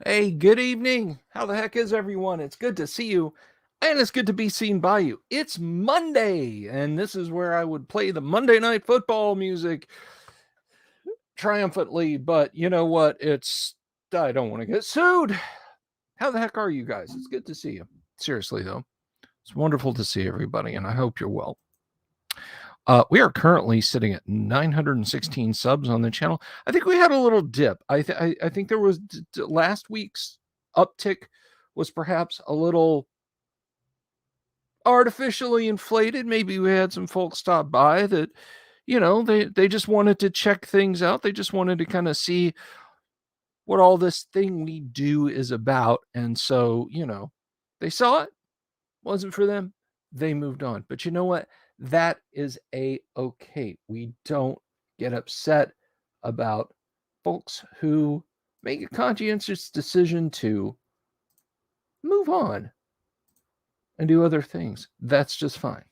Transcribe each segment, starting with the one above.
Hey, good evening. How the heck is everyone? It's good to see you, and it's good to be seen by you. It's Monday, and this is where I would play the Monday Night Football music triumphantly, but you know what? I don't want to get sued. How the heck are you guys? It's good to see you. Seriously, though, it's wonderful to see everybody, and I hope you're well. We are currently sitting at 916 subs on the channel. I think we had a little dip. I think there was last week's uptick was perhaps a little artificially inflated. Maybe we had some folks stop by that, they just wanted to check things out. They just wanted to kind of see what all this thing we do is about. And so, they saw it, wasn't for them. They moved on. But you know what? That is okay. We don't get upset about folks who make a conscientious decision to move on and do other things. That's just fine.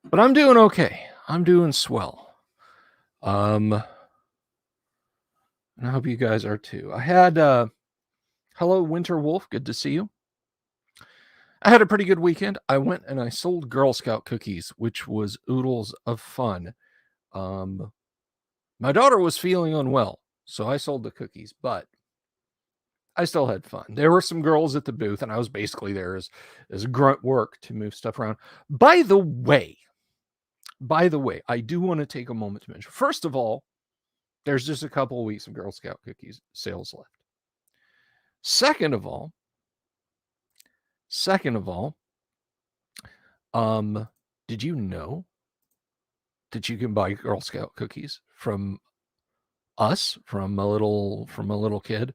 But I'm doing okay. I'm doing swell. And I hope you guys are too. I had hello Winter Wolf, good to see you. I had a pretty good weekend. I went and I sold Girl Scout cookies, which was oodles of fun. My daughter was feeling unwell, so I sold the cookies, but I still had fun. There were some girls at the booth, and I was basically there as grunt work to move stuff around. By the way, I do want to take a moment to mention, first of all, there's just a couple of weeks of Girl Scout cookies sales left. Second of all, did you know that you can buy Girl Scout cookies from us, from a little kid?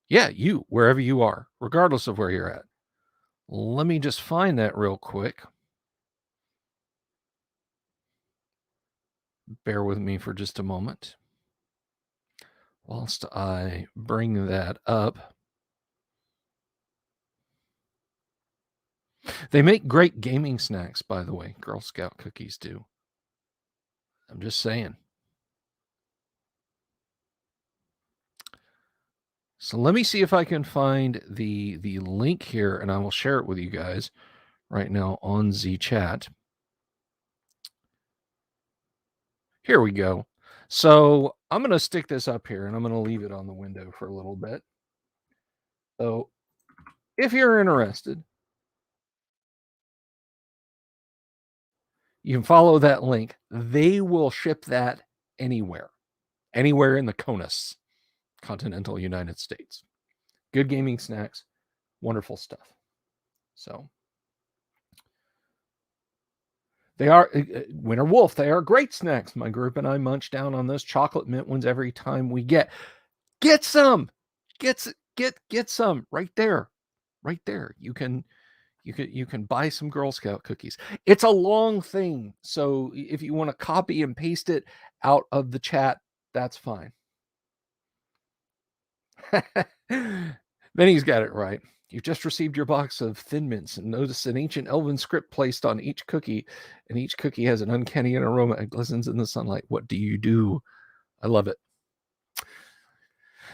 Yeah, you, wherever you are, regardless of where you're at. Let me just find that real quick. Bear with me for just a moment whilst I bring that up. They make great gaming snacks, by the way. Girl Scout cookies do. I'm just saying. So let me see if I can find the link here, and I will share it with you guys right now on the chat. Here we go. So I'm going to stick this up here, and I'm going to leave it on the window for a little bit. So if you're interested, you can follow that link. They will ship that anywhere in the CONUS, continental United States. Good gaming snacks, wonderful stuff. So they are Winter Wolf. They are great snacks. My group and I munch down on those chocolate mint ones every time we get some. Get some right there. You can buy some Girl Scout cookies. It's a long thing, so if you want to copy and paste it out of the chat, that's fine. Benny's got it right. You've just received your box of Thin Mints and notice an ancient elven script placed on each cookie, and each cookie has an uncanny aroma and glistens in the sunlight. What do you do? I love it.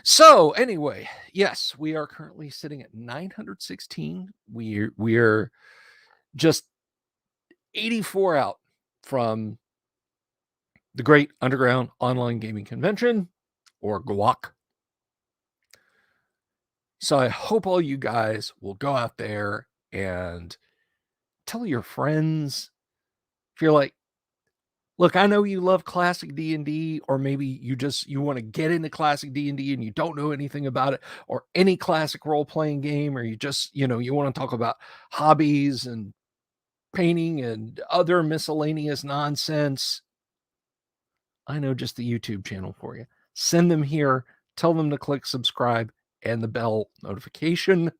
So anyway, yes, we are currently sitting at 916. We're just 84 out from the Great Underground Online Gaming Convention, or GWOC. So I hope all you guys will go out there and tell your friends. If you're like, look, I know you love classic D&D, or maybe you want to get into classic D&D and you don't know anything about it, or any classic role-playing game, or you want to talk about hobbies and painting and other miscellaneous nonsense. I know just the YouTube channel for you. Send them here, tell them to click subscribe and the bell notification,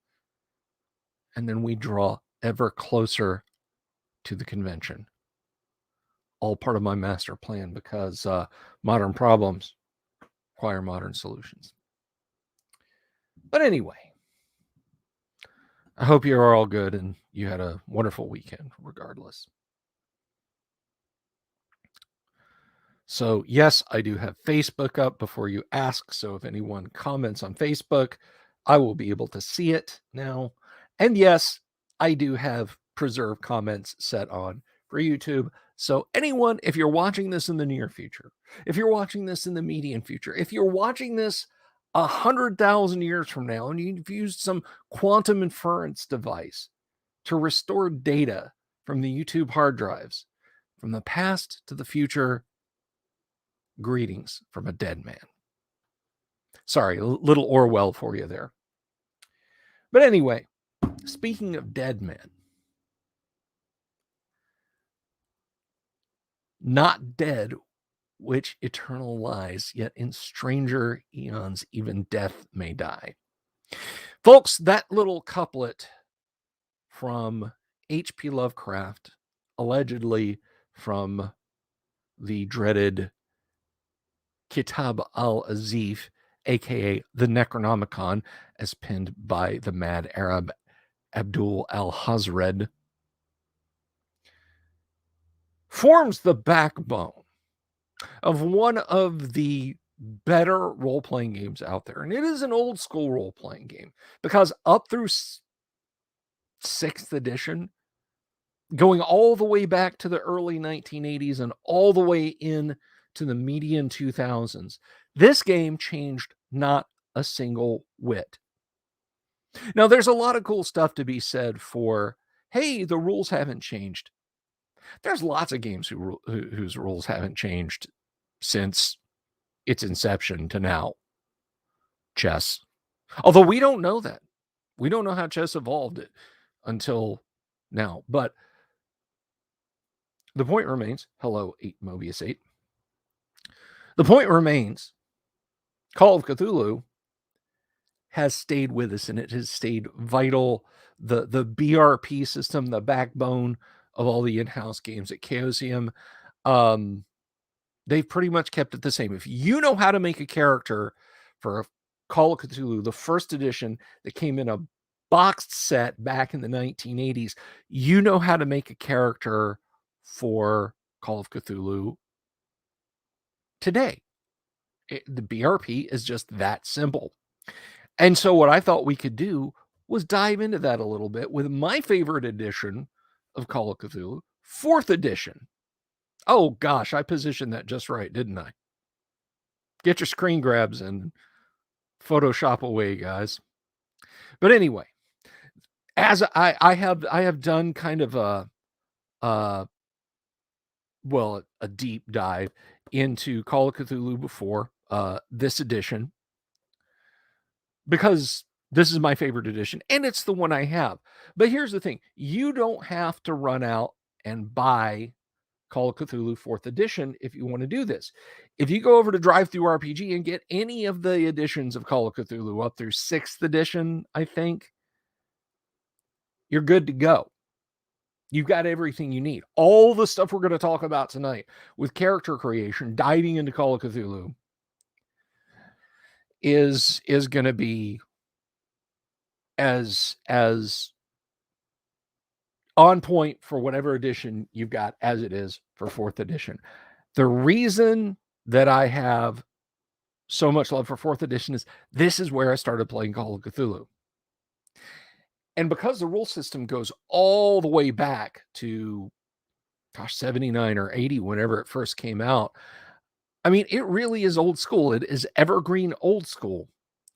and then we draw ever closer to the convention. All part of my master plan, because modern problems require modern solutions. But anyway, I hope you're all good and you had a wonderful weekend regardless. So, yes, I do have Facebook up before you ask. So, if anyone comments on Facebook, I will be able to see it now. And yes, I do have preserved comments set on for YouTube. So, anyone, if you're watching this in the near future, if you're watching this in the medium future, if you're watching this 100,000 years from now and you've used some quantum inference device to restore data from the YouTube hard drives from the past to the future, greetings from a dead man. Sorry, a little Orwell for you there. But anyway, speaking of dead men, not dead, which eternal lies, yet in stranger eons, even death may die. Folks, that little couplet from H.P. Lovecraft, allegedly from the dreaded Kitab al-Azif, aka the Necronomicon, as penned by the mad Arab Abdul al-Hazred, forms the backbone of one of the better role-playing games out there. And it is an old school role-playing game because up through 6th edition, going all the way back to the early 1980s and all the way in to the median 2000s, this game changed not a single whit. Now, there's a lot of cool stuff to be said for, hey, the rules haven't changed. There's lots of games whose rules haven't changed since its inception to now. Chess. Although we don't know that. We don't know how chess evolved until now. But the point remains, hello, 8 Mobius 8. The point remains, Call of Cthulhu has stayed with us, and it has stayed vital. The BRP system, the backbone of all the in-house games at Chaosium, they've pretty much kept it the same. If you know how to make a character for Call of Cthulhu, the first edition that came in a boxed set back in the 1980s, you know how to make a character for Call of Cthulhu today. The BRP is just that simple. And so what I thought we could do was dive into that a little bit with my favorite edition of Call of Cthulhu, 4th edition. Oh gosh, I positioned that just right, didn't I? Get your screen grabs and Photoshop away, guys. But anyway, as I have done kind of a deep dive into Call of Cthulhu before this edition, because this is my favorite edition and it's the one I have. But here's the thing, you don't have to run out and buy Call of Cthulhu 4th edition if you want to do this. If you go over to DriveThruRPG and get any of the editions of Call of Cthulhu up through 6th edition, I think, you're good to go. You've got everything you need. All the stuff we're going to talk about tonight with character creation, diving into Call of Cthulhu, is going to be as on point for whatever edition you've got as it is for 4th edition. The reason that I have so much love for 4th edition is this is where I started playing Call of Cthulhu. And because the rule system goes all the way back to, 79 or 80, whenever it first came out, I mean, it really is old school. It is evergreen old school.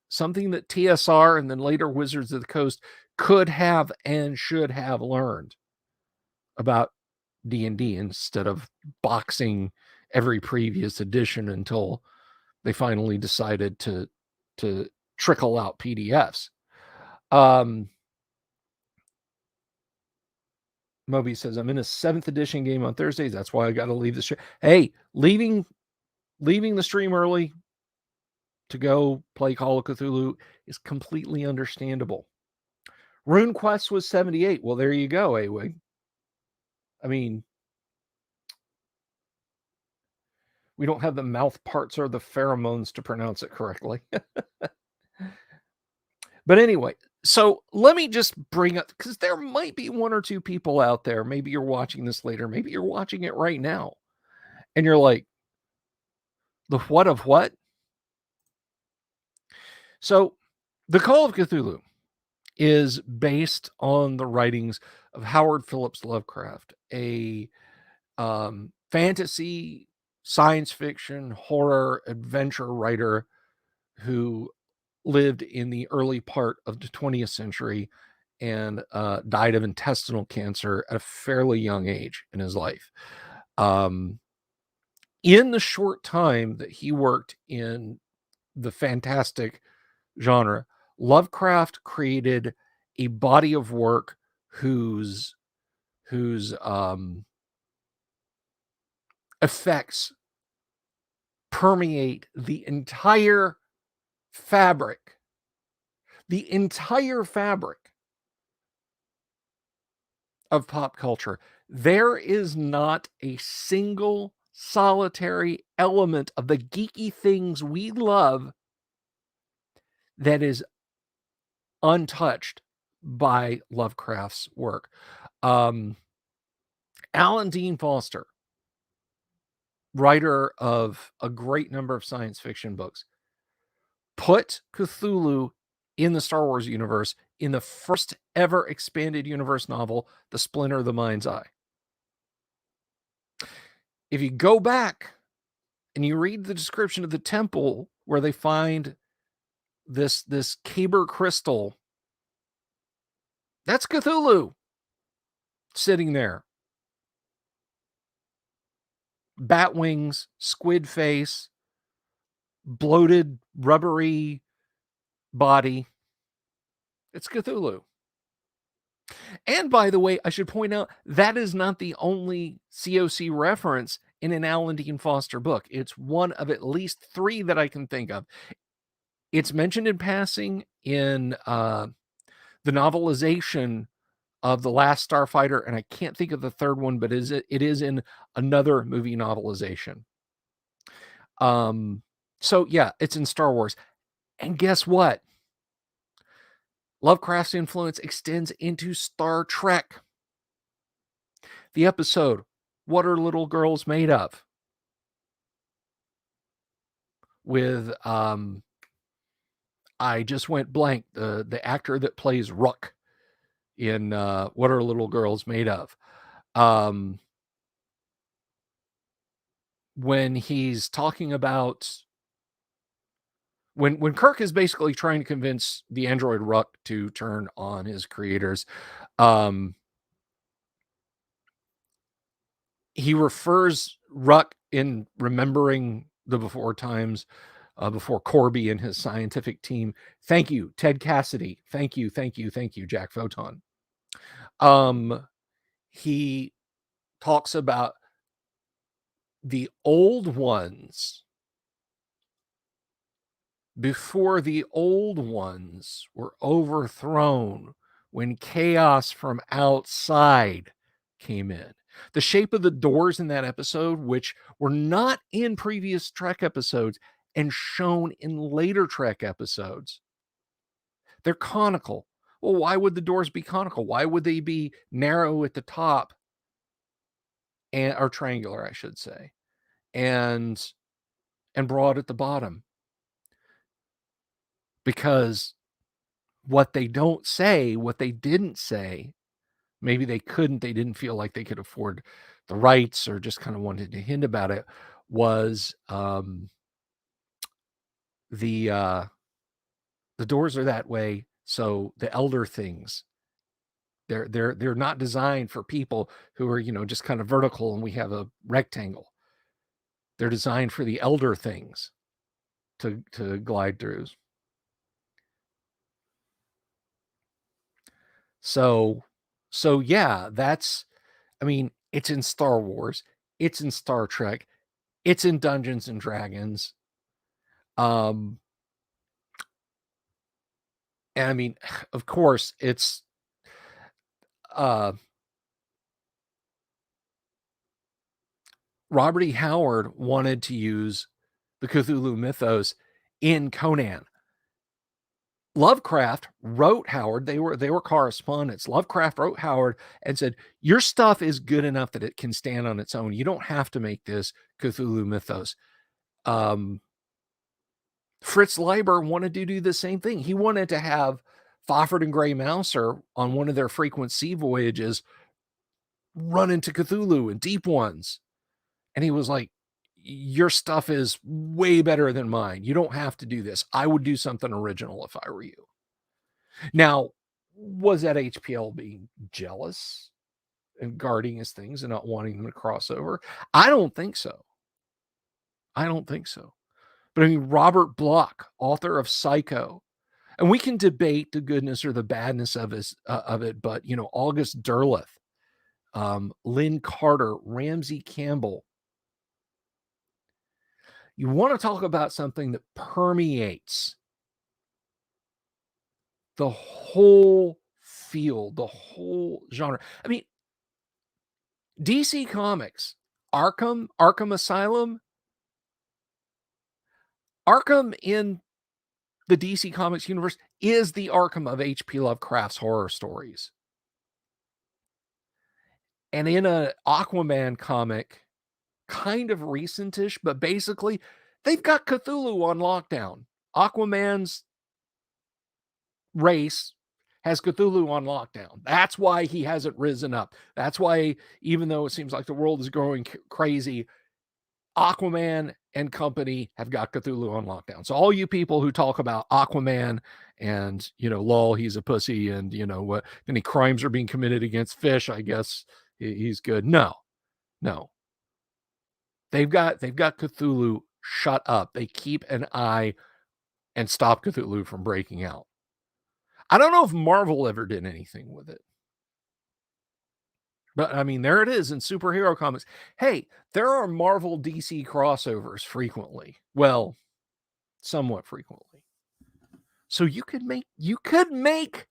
Something that TSR and then later Wizards of the Coast could have and should have learned about D&D instead of boxing every previous edition until they finally decided to trickle out PDFs. Moby says, I'm in a 7th edition game on Thursdays. That's why I got to leave the stream. Hey, leaving the stream early to go play Call of Cthulhu is completely understandable. Rune Quest was 78. Well, there you go, Awig. I mean, we don't have the mouth parts or the pheromones to pronounce it correctly. But anyway, so let me just bring up, because there might be 1 or 2 people out there. Maybe you're watching this later. Maybe you're watching it right now. And you're like, The what of what? So, the Call of Cthulhu is based on the writings of Howard Phillips Lovecraft, a fantasy, science fiction, horror, adventure writer who lived in the early part of the 20th century and died of intestinal cancer at a fairly young age in his life. In the short time that he worked in the fantastic genre, Lovecraft created a body of work whose effects permeate fabric, the entire fabric of pop culture. There is not a single solitary element of the geeky things we love that is untouched by Lovecraft's work. Alan Dean Foster, writer of a great number of science fiction books, put Cthulhu in the Star Wars universe in the first ever expanded universe novel, The Splinter of the Mind's Eye. If you go back and you read the description of the temple where they find this Kyber crystal, that's Cthulhu sitting there. Bat wings, squid face, bloated, rubbery body. It's Cthulhu. And by the way, I should point out that is not the only COC reference in an Alan Dean Foster book. It's one of at least 3 that I can think of. It's mentioned in passing in the novelization of The Last Starfighter, and I can't think of the third one, but it is in another movie novelization. So yeah, it's in Star Wars. And guess what? Lovecraft's influence extends into Star Trek. The episode, What Are Little Girls Made Of? With, I just went blank, the actor that plays Rook in What Are Little Girls Made Of? When he's talking about when Kirk is basically trying to convince the android Rook to turn on his creators, he refers Rook in remembering the before times, before Corby and his scientific team. Thank you, Ted Cassidy. Thank you, Jack Photon. He talks about the old ones before the old ones were overthrown when chaos from outside came in. The shape of the doors in that episode, which were not in previous Trek episodes and shown in later Trek episodes, they're conical. Well, why would the doors be conical? Why would they be narrow at the top or triangular, I should say, and broad at the bottom? Because what they don't say, what they didn't say, maybe they couldn't, they didn't feel like they could afford the rights or just kind of wanted to hint about it, was the doors are that way, so the elder things, they're not designed for people who are, just kind of vertical and we have a rectangle. They're designed for the elder things to glide through. So yeah, it's in Star Wars, it's in Star Trek, it's in Dungeons and Dragons. And of course, it's Robert E. Howard wanted to use the Cthulhu mythos in Conan. Lovecraft wrote Howard, they were correspondents. Lovecraft wrote Howard and said, your stuff is good enough that it can stand on its own. You don't have to make this Cthulhu mythos. Fritz Leiber wanted to do the same thing. He wanted to have Fafhrd and Grey Mouser on one of their frequent sea voyages run into Cthulhu and deep ones. And he was like, your stuff is way better than mine. You don't have to do this. I would do something original if I were you. Now, was that HPL being jealous and guarding his things and not wanting them to cross over? I don't think so. I don't think so. But I mean, Robert Bloch, author of Psycho, and we can debate the goodness or the badness of it, but you know, August Derleth, Lynn Carter, Ramsey Campbell. You want to talk about something that permeates the whole field, the whole genre. I mean, DC Comics, Arkham Asylum, Arkham in the DC Comics universe is the Arkham of H.P. Lovecraft's horror stories. And in an Aquaman comic, kind of recentish, but basically they've got Cthulhu on lockdown. Aquaman's race has Cthulhu on lockdown. That's why he hasn't risen up. That's why, even though it seems like the world is going crazy, Aquaman and company have got Cthulhu on lockdown. So all you people who talk about Aquaman and, you know, lol, he's a pussy and, you know, what any crimes are being committed against fish, I guess he's good. No. They've got Cthulhu shut up. They keep an eye and stop Cthulhu from breaking out. I don't know if Marvel ever did anything with it. But I mean, there it is in superhero comics. Hey, there are Marvel DC crossovers frequently. Well, somewhat frequently. So you could make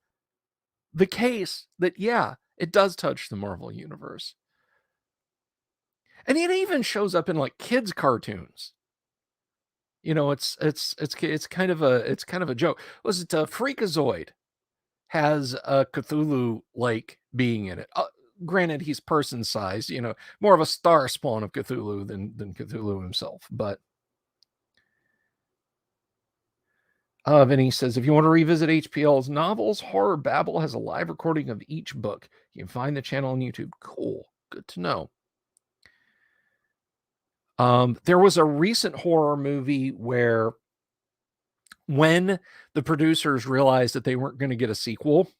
the case that, yeah, it does touch the Marvel universe. And it even shows up in like kids' cartoons. You know, it's kind of a joke. Was it Freakazoid has a Cthulhu like being in it? Granted, he's person sized, you know, more of a star spawn of Cthulhu than Cthulhu himself. But Vinny says, if you want to revisit HPL's novels, Horror Babble has a live recording of each book. You can find the channel on YouTube. Cool. Good to know. There was a recent horror movie where when the producers realized that they weren't going to get a sequel,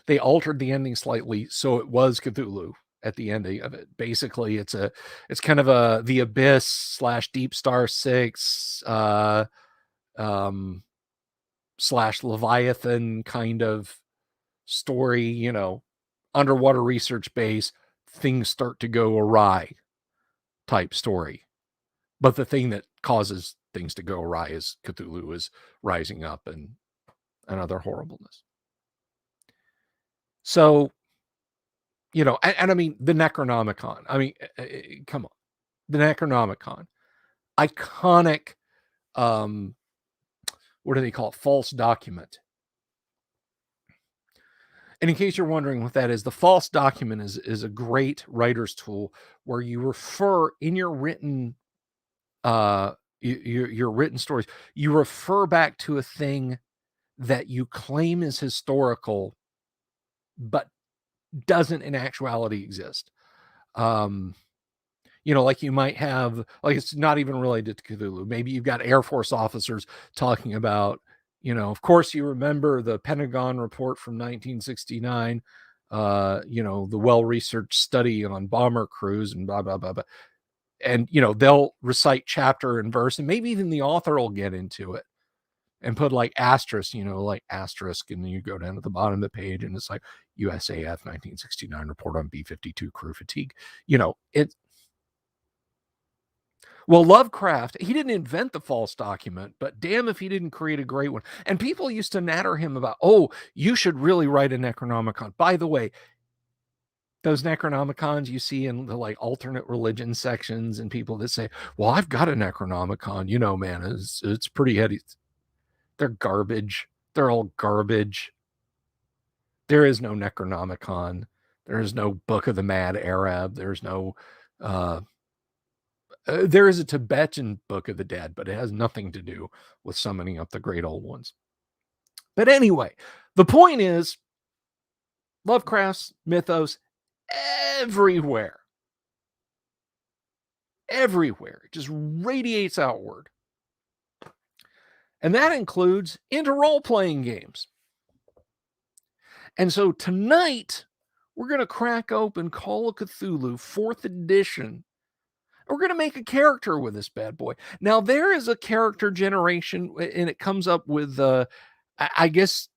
they altered the ending slightly. So it was Cthulhu at the ending of it. Basically, it's kind of the Abyss / Deep Star 6, / Leviathan kind of story, you know, underwater research base, things start to go awry type story. But the thing that causes things to go awry is Cthulhu is rising up and other horribleness. So, you know, and I mean, the Necronomicon. I mean, come on. The Necronomicon. Iconic, what do they call it? False document. And in case you're wondering what that is, the false document is a great writer's tool where you refer in your written your written stories, you refer back to a thing that you claim is historical but doesn't in actuality exist. You know, like you might have, like, it's not even related to Cthulhu. Maybe you've got Air Force officers talking about, you know, of course you remember the Pentagon report from 1969, you know, the well-researched study on bomber crews and blah, blah, blah, blah. And, you know, they'll recite chapter and verse, and maybe even the author will get into it and put like asterisk, you know, like asterisk, and then you go down to the bottom of the page and it's like USAF 1969 report on B-52 crew fatigue. You know, well, Lovecraft, he didn't invent the false document, but damn if he didn't create a great one. And people used to natter him about, oh, you should really write a Necronomicon. By the way, those Necronomicons you see in the like alternate religion sections and people that say, well, I've got a Necronomicon, you know, man, it's pretty heady. They're garbage. They're all garbage. There is no Necronomicon. There is no Book of the Mad Arab. There's no There is a Tibetan Book of the Dead, but it has nothing to do with summoning up the great old ones. But anyway, the point is Lovecraft's mythos everywhere. Everywhere. It just radiates outward. And that includes into role-playing games. And so tonight, we're going to crack open Call of Cthulhu 4th edition. We're going to make a character with this bad boy. Now, there is a character generation, and it comes up with, I guess,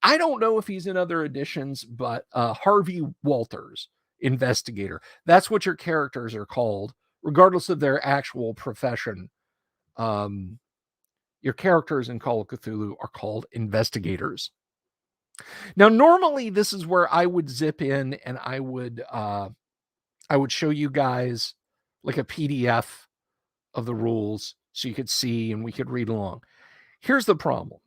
I don't know if he's in other editions, but Harvey Walters, Investigator. That's what your characters are called, regardless of their actual profession. Your characters in Call of Cthulhu are called investigators. Now, normally this is where I would zip in and I would show you guys like a PDF of the rules so you could see and we could read along. Here's the problem.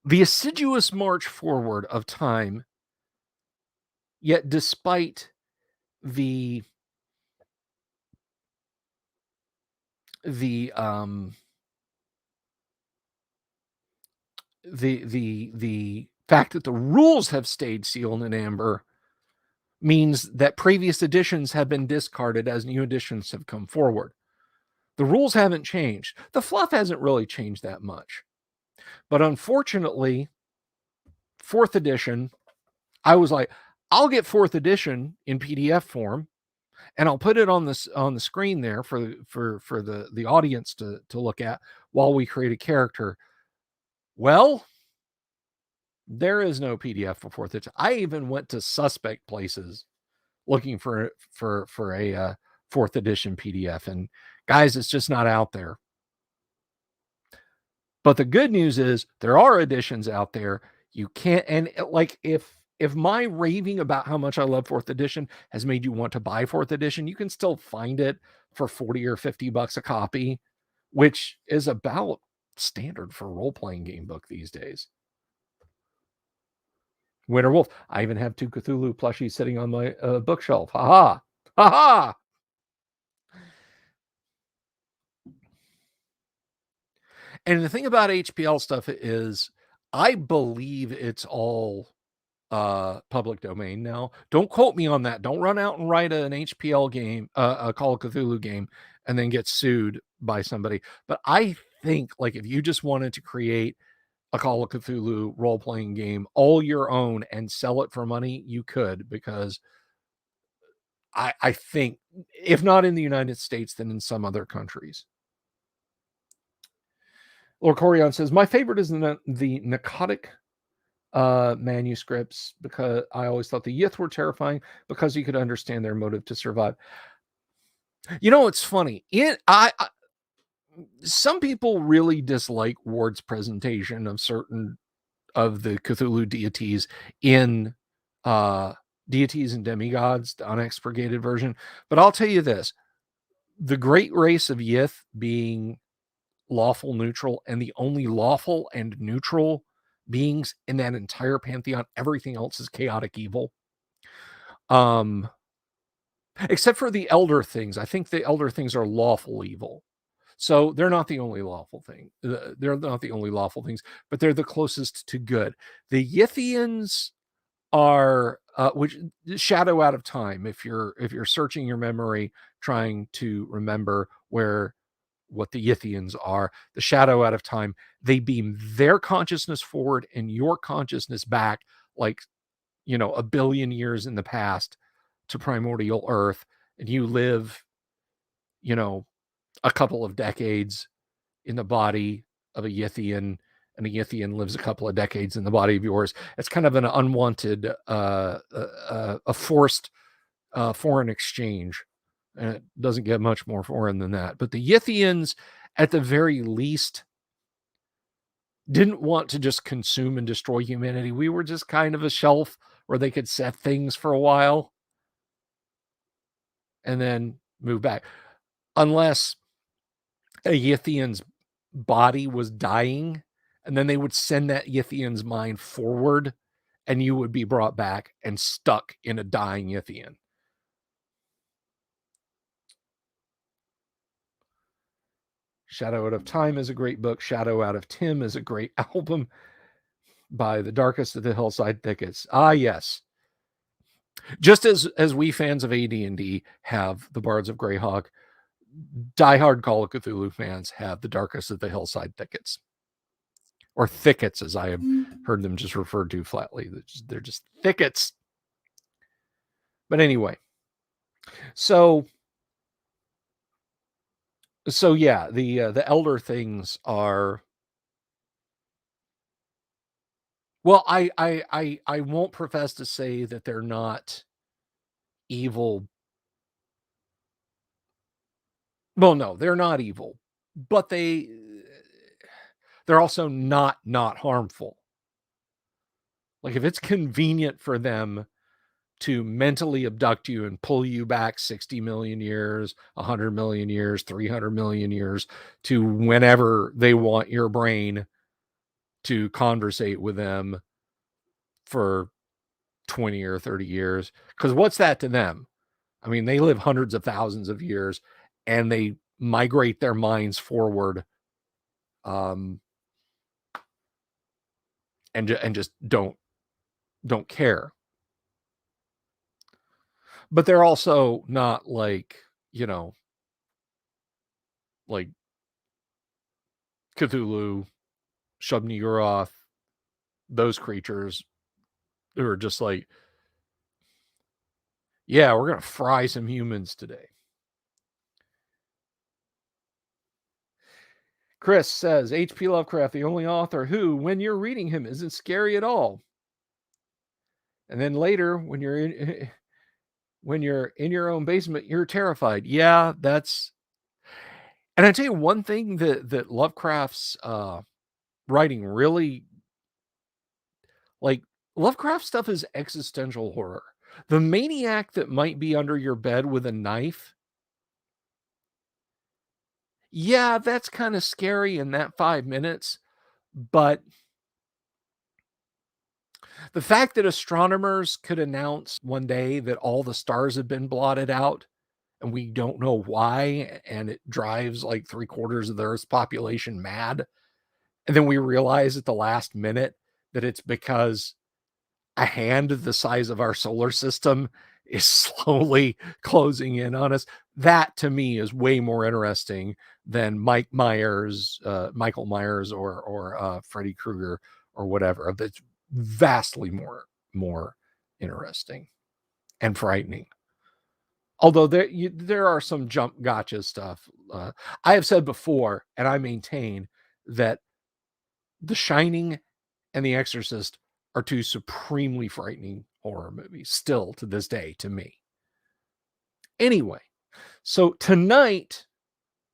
The assiduous march forward of time, yet despite the fact that the rules have stayed sealed in amber means that previous editions have been discarded as new editions have come forward. The rules haven't changed. The fluff hasn't really changed that much. But unfortunately, 4th edition, I was like, I'll get 4th edition in PDF form and I'll put it on the screen there for the audience to look at while we create a character. Well, there is no PDF for 4th edition. I even went to suspect places looking for a 4th edition PDF, and guys, it's just not out there. But the good news is there are editions out there. You can't, and like if my raving about how much I love 4th edition has made you want to buy 4th edition, you can still find it for 40 or 50 bucks a copy, which is about standard for a role-playing game book these days. Winter Wolf. I even have 2 Cthulhu plushies sitting on my bookshelf. Ha ha. Ha ha. And the thing about HPL stuff is I believe it's all public domain now. Don't quote me on that. Don't run out and write an HPL game, a Call of Cthulhu game, and then get sued by somebody. But I think like if you just wanted to create a Call of Cthulhu role-playing game all your own and sell it for money, you could, because I think if not in the United States, then in some other countries. Lord Corion says, my favorite is the narcotic manuscripts, because I always thought the Yith were terrifying because you could understand their motive to survive. You know, it's funny. Some people really dislike Ward's presentation of certain of the Cthulhu deities in Deities and Demigods, the unexpurgated version. But I'll tell you this, the great race of Yith being lawful neutral and the only lawful and neutral beings in that entire pantheon, everything else is chaotic evil. Except for the elder things. I think the elder things are lawful evil. So they're not the only lawful thing. They're not the only lawful things, but they're the closest to good. The Yithians are which shadow out of time. If you're searching your memory, trying to remember what the Yithians are, the shadow out of time, they beam their consciousness forward and your consciousness back, like, you know, 1 billion years in the past to primordial Earth, and you live, you know, a couple of decades in the body of a Yithian, and a Yithian lives a couple of decades in the body of yours. It's kind of an unwanted, a forced foreign exchange. And it doesn't get much more foreign than that. But the Yithians, at the very least, didn't want to just consume and destroy humanity. We were just kind of a shelf where they could set things for a while and then move back. Unless a Yithian's body was dying, and then they would send that Yithian's mind forward, and you would be brought back and stuck in a dying Yithian. Shadow Out of Time is a great book. Shadow Out of Tim is a great album by the Darkest of the Hillside Thickets. Ah, yes. Just as we fans of AD&D have the Bards of Greyhawk, diehard Call of Cthulhu fans have the Darkest of the Hillside Thickets. Or thickets, as I have heard them just referred to flatly. They're just thickets. But anyway, so yeah, the elder things are. Well, I won't profess to say that they're not evil. Well, no, they're not evil, but they're also not harmful. Like if it's convenient for them to mentally abduct you and pull you back 60 million years, 100 million years, 300 million years to whenever they want your brain to conversate with them for 20 or 30 years. Because what's that to them? I mean, they live hundreds of thousands of years and they migrate their minds forward and just don't care. But they're also not like, like Cthulhu, Shub-Niggurath, those creatures who are just like, yeah, we're going to fry some humans today. Chris says, H.P. Lovecraft, the only author who, when you're reading him, isn't scary at all. And then later, when you're in your own basement, you're terrified. Yeah, that's. And I tell you one thing that Lovecraft's writing really, like, Lovecraft stuff is existential horror. The maniac that might be under your bed with a knife, yeah, that's kind of scary in that 5 minutes, but the fact that astronomers could announce one day that all the stars have been blotted out and we don't know why, and it drives like 3/4 of the Earth's population mad. And then we realize at the last minute that it's because a hand the size of our solar system is slowly closing in on us. That to me is way more interesting than Michael Myers or Freddy Krueger or whatever. That's vastly more interesting and frightening. Although there are some jump gotcha stuff. I have said before, and I maintain that The Shining and The Exorcist are two supremely frightening horror movies still to this day to me. Anyway, so tonight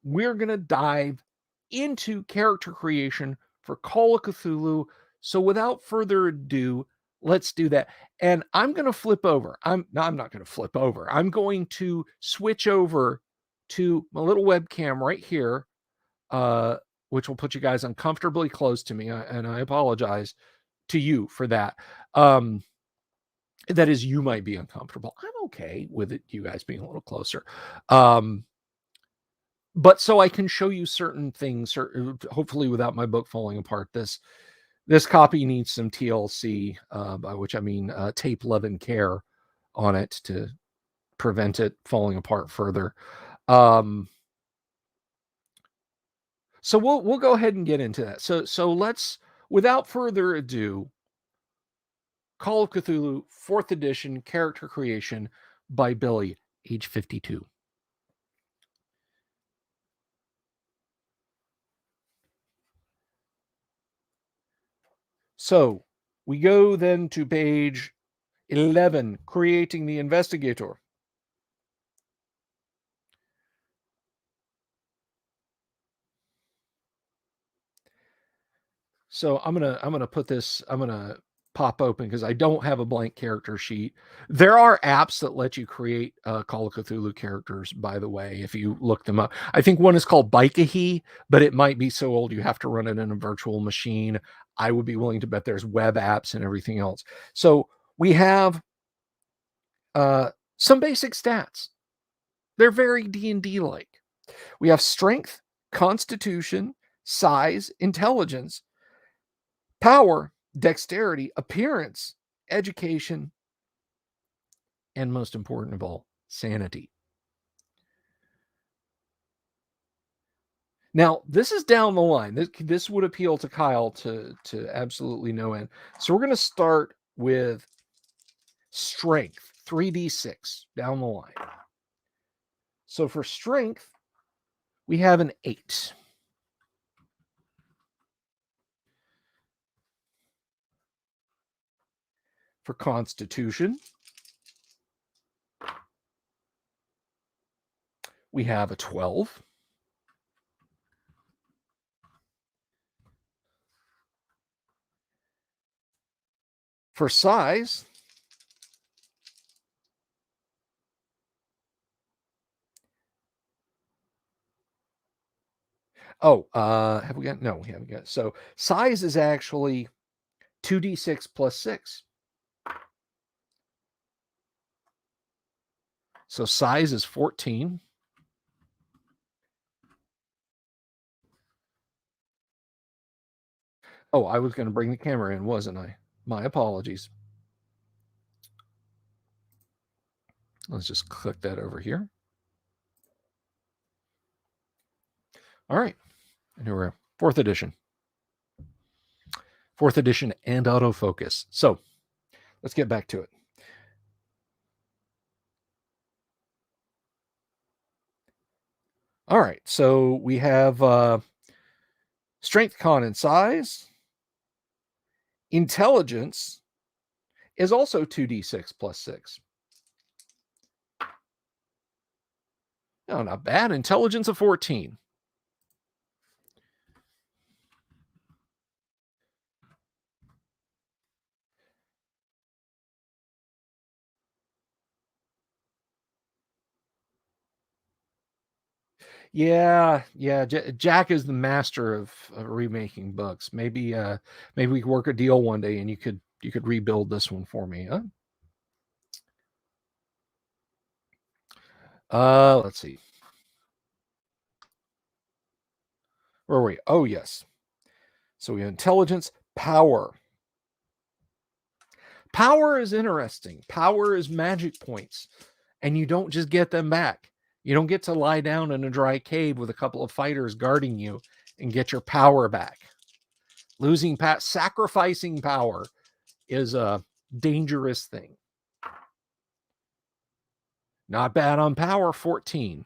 we're going to dive into character creation for Call of Cthulhu. So without further ado, let's do that. And I'm going to flip over. I'm not going to flip over. I'm going to switch over to my little webcam right here, which will put you guys uncomfortably close to me. And I apologize to you for that. That is, you might be uncomfortable. I'm okay with it, you guys being a little closer. But so I can show you certain things, hopefully without my book falling apart. This copy needs some TLC, by which I mean tape, love, and care on it to prevent it falling apart further. So we'll go ahead and get into that. So let's, without further ado, Call of Cthulhu, 4th edition, character creation by Billy, age 52. So we go then to page 11, creating the investigator. So I'm gonna put this. I'm gonna pop open because I don't have a blank character sheet. There are apps that let you create Call of Cthulhu characters, by the way, if you look them up. I think one is called Bikahi, but it might be so old you have to run it in a virtual machine. I would be willing to bet there's web apps and everything else. So we have some basic stats. They're very D&D like. We have strength, constitution, size, intelligence, power, dexterity, appearance, education, and most important of all, sanity. Now, this is down the line. This would appeal to Kyle to absolutely no end. So we're going to start with strength, 3d6 down the line. So for strength, we have an 8. For constitution, we have a 12. For size, have we got? No, we haven't got. So size is actually 2d6 plus 6. So size is 14. Oh, I was going to bring the camera in, wasn't I? My apologies. Let's just click that over here. All right. And here we're 4th edition. 4th edition and autofocus. So let's get back to it. All right. So we have strength, con, and size. Intelligence is also 2d6 plus 6. No, not bad. Intelligence of 14. Yeah. Jack is the master of remaking books. Maybe we could work a deal one day, and you could rebuild this one for me. Huh? Let's see. Where are we? Oh, yes. So we have intelligence, power. Power is interesting. Power is magic points, and you don't just get them back. You don't get to lie down in a dry cave with a couple of fighters guarding you and get your power back. Sacrificing power is a dangerous thing. Not bad on power, 14.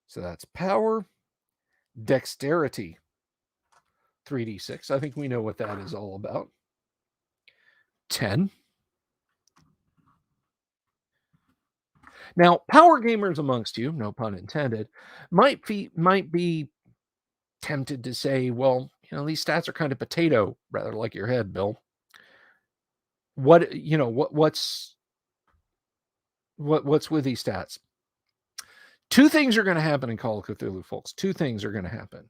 So that's power, dexterity, 3d6. I think we know what that is all about. 10. Now, power gamers amongst you, no pun intended, might be tempted to say, well, these stats are kind of potato, rather like your head, Bill. What's with these stats? Two things are going to happen in Call of Cthulhu, folks. Two things are going to happen.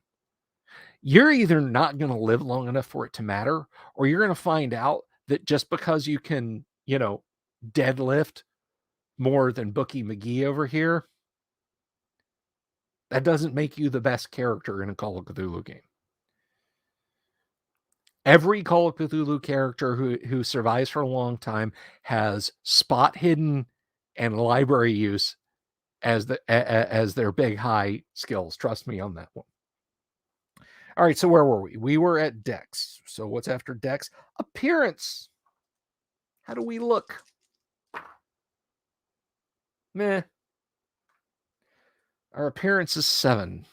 You're either not going to live long enough for it to matter, or you're going to find out that just because you can, deadlift more than Bookie McGee over here, that doesn't make you the best character in a Call of Cthulhu game. Every Call of Cthulhu character who survives for a long time has spot hidden and library use as their big high skills. Trust me on that one. All right, so where were we? We were at Dex. So what's after Dex? Appearance. How do we look? Meh. Our appearance is 7.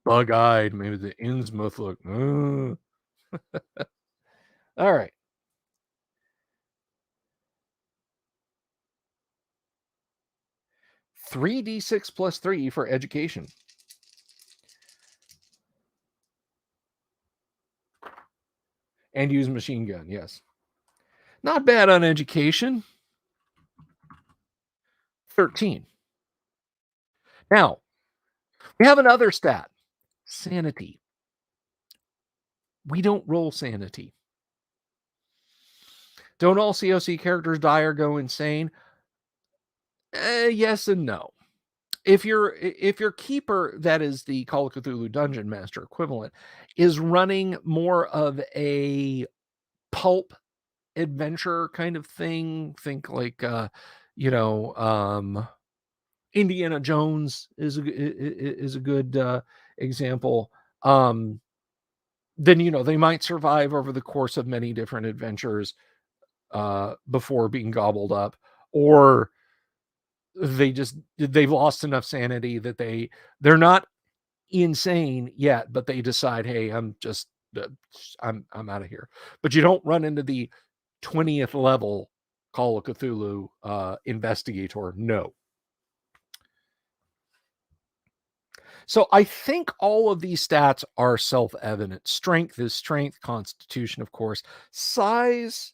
Bug-eyed. Maybe the Innsmouth look. All right. $3d6 plus 3 for education. And use machine gun, yes. Not bad on education. 13. Now, we have another stat. Sanity. We don't roll sanity. Don't all COC characters die or go insane? Yes and no. If your keeper, that is the Call of Cthulhu Dungeon Master equivalent, is running more of a pulp adventure kind of thing, think like Indiana Jones is a good example. Then they might survive over the course of many different adventures before being gobbled up, or they've lost enough sanity that they're not insane yet, but they decide, hey, I'm out of here. But you don't run into the 20th level Call of Cthulhu investigator. No. So I think all of these stats are self-evident. Strength is strength, constitution, of course. Size,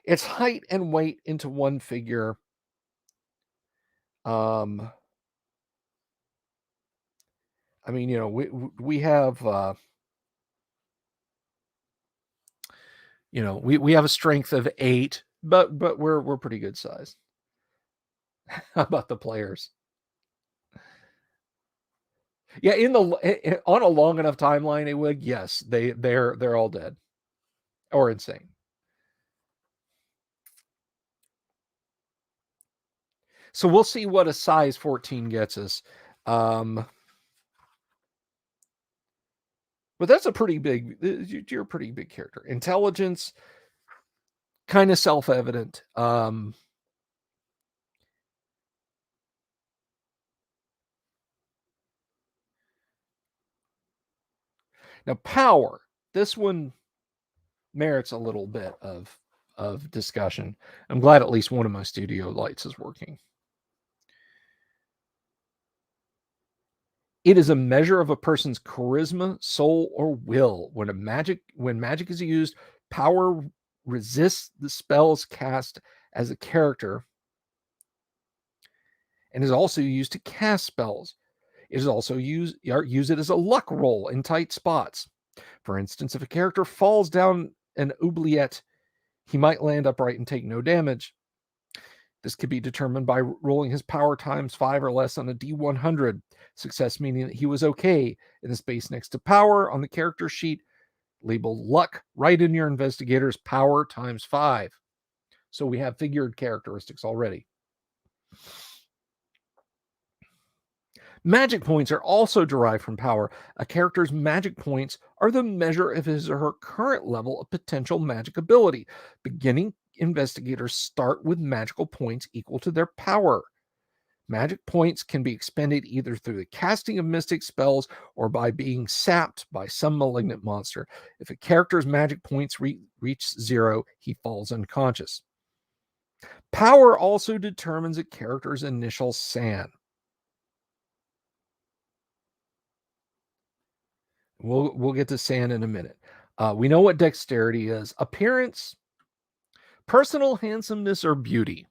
it's height and weight into one figure. I mean, we have we have a strength of 8, but we're pretty good size. How about the players? Yeah, on a long enough timeline, it would, yes, they're all dead or insane. So we'll see what a size 14 gets us. But that's a pretty big, you're a pretty big character. Intelligence, kind of self-evident. Now power, this one merits a little bit of discussion. I'm glad at least one of my studio lights is working. It is a measure of a person's charisma, soul, or will. When magic is used, power resists the spells cast as a character and is also used to cast spells. It is also use it as a luck roll in tight spots. For instance, if a character falls down an oubliette, he might land upright and take no damage. This could be determined by rolling his power times 5 or less on a D100. Success meaning that he was okay. In the space next to power on the character sheet, labeled luck, write in your investigator's power times 5. So we have figured characteristics already. Magic points are also derived from power. A character's magic points are the measure of his or her current level of potential magic ability. Beginning investigators start with magical points equal to their power. Magic points can be expended either through the casting of mystic spells or by being sapped by some malignant monster. If a character's magic points reach 0, he falls unconscious. Power also determines a character's initial SAN. We'll get to SAN in a minute. We know what dexterity is. Appearance, personal handsomeness, or beauty.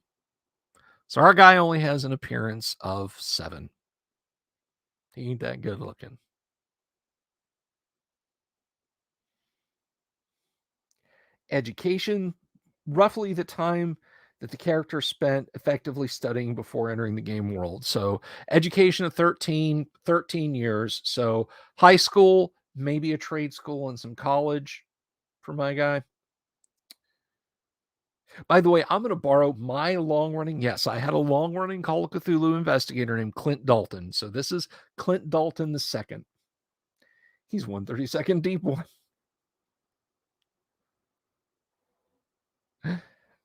So our guy only has an appearance of 7. He ain't that good looking. Education, roughly the time that the character spent effectively studying before entering the game world. So education of 13 years. So high school, maybe a trade school and some college for my guy. By the way, I'm going to borrow my long-running, yes, I had a long-running Call of Cthulhu investigator named Clint Dalton. So this is Clint Dalton II. He's 132nd deep one.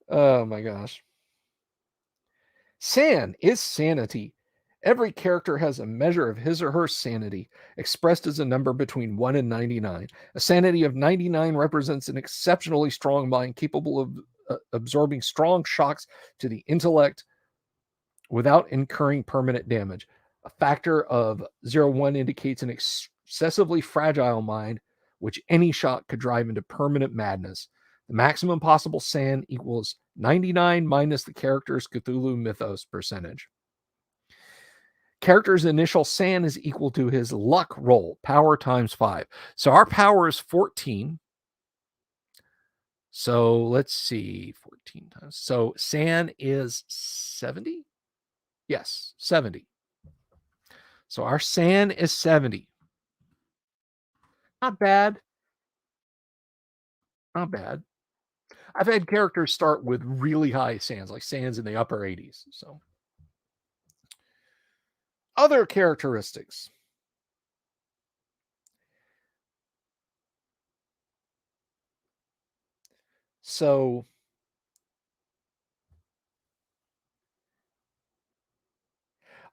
Oh my gosh. SAN is sanity. Every character has a measure of his or her sanity, expressed as a number between 1 and 99. A sanity of 99 represents an exceptionally strong mind capable of absorbing strong shocks to the intellect without incurring permanent damage. A factor of 0.1 indicates an excessively fragile mind, which any shock could drive into permanent madness. The maximum possible SAN equals 99 minus the character's Cthulhu mythos percentage. Character's initial SAN is equal to his luck roll, power times 5. So our power is 14. So let's see, 14 times. So San is 70? Yes, 70. So our San is 70. Not bad. Not bad. I've had characters start with really high Sans, like Sans in the upper 80s. So other characteristics. So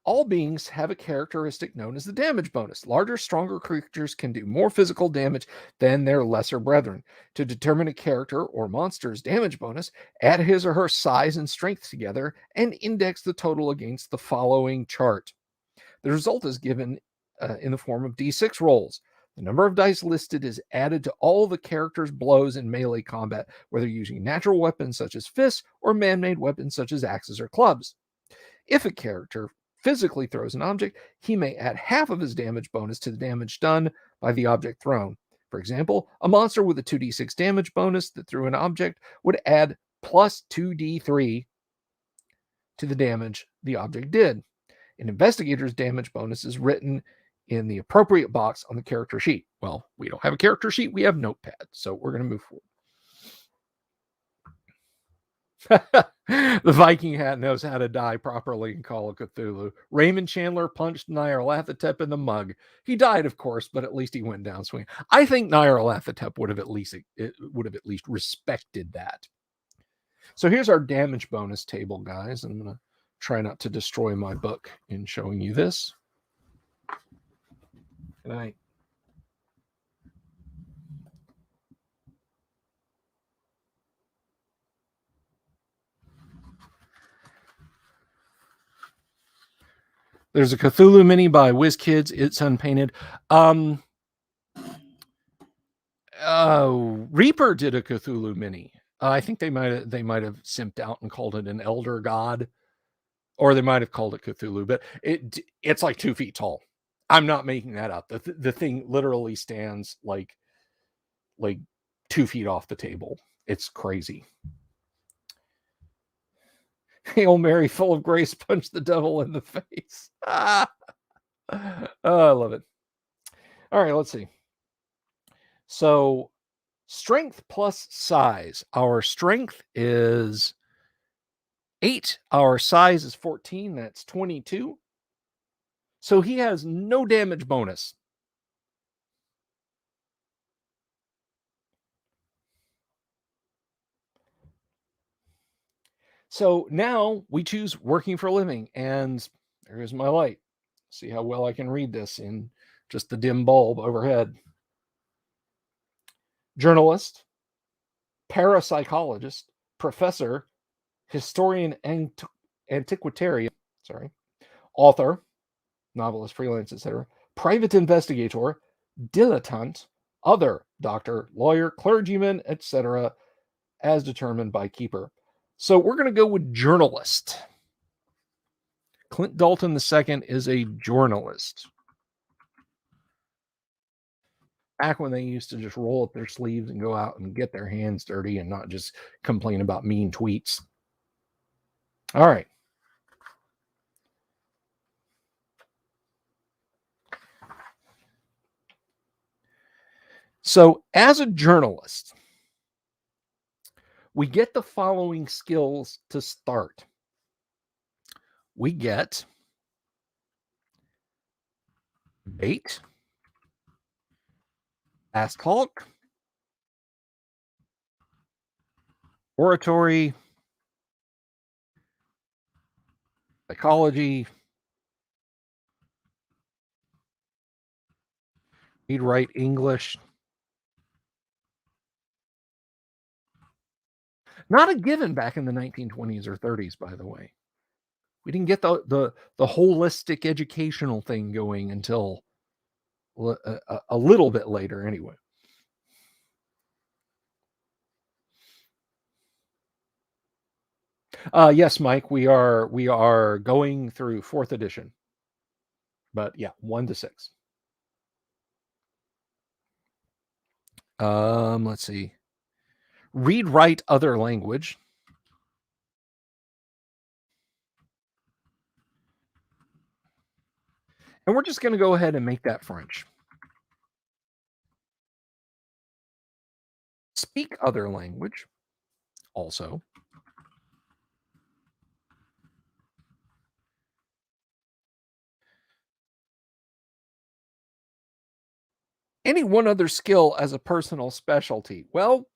all beings have a characteristic known as the damage bonus. Larger, stronger creatures can do more physical damage than their lesser brethren. To determine a character or monster's damage bonus, add his or her size and strength together and index the total against the following chart. The result is given in the form of d6 rolls. The number of dice listed is added to all the character's blows in melee combat, whether using natural weapons such as fists or man made weapons such as axes or clubs. If a character physically throws an object, he may add half of his damage bonus to the damage done by the object thrown. For example, a monster with a 2d6 damage bonus that threw an object would add plus 2d3 to the damage the object did. An investigator's damage bonus is written in the appropriate box on the character sheet. Well, we don't have a character sheet, we have Notepad, so we're going to move forward. The Viking hat knows how to die properly in Call of Cthulhu. Raymond Chandler punched Nyarlathotep in the mug. He died, of course, but at least he went down swinging. I think Nyarlathotep would have at least respected that. So here's our damage bonus table, guys. I'm going to try not to destroy my book in showing you this. Good night. There's a Cthulhu mini by WizKids. It's unpainted. Reaper did a Cthulhu mini. I think they might have simped out and called it an Elder God, or they might have called it Cthulhu. But it's like 2 feet tall. I'm not making that up. The thing literally stands like 2 feet off the table. It's crazy. Hail Mary, full of grace, punch the devil in the face. Oh, I love it. All right, let's see. So, strength plus size. Our strength is 8. Our size is 14. That's 22. So he has no damage bonus. So now we choose working for a living, and there's my light. See how well I can read this in just the dim bulb overhead. Journalist, parapsychologist, professor, historian, antiquarian, author, novelist, freelance, etc., private investigator, dilettante, other, doctor, lawyer, clergyman, etc., as determined by Keeper. So we're going to go with journalist. Clint Dalton II is a journalist. Back when they used to just roll up their sleeves and go out and get their hands dirty and not just complain about mean tweets. All right. So as a journalist, we get the following skills to start. We get debate, fast talk, oratory, psychology, read, write English. Not a given back in the 1920s or 30s, by the way. We didn't get the holistic educational thing going until a little bit later, anyway. Yes, Mike, we are going through 4th edition, but yeah, 1 to 6. Let's see. Read, write other language. And we're just going to go ahead and make that French. Speak other language also. Any one other skill as a personal specialty? Well,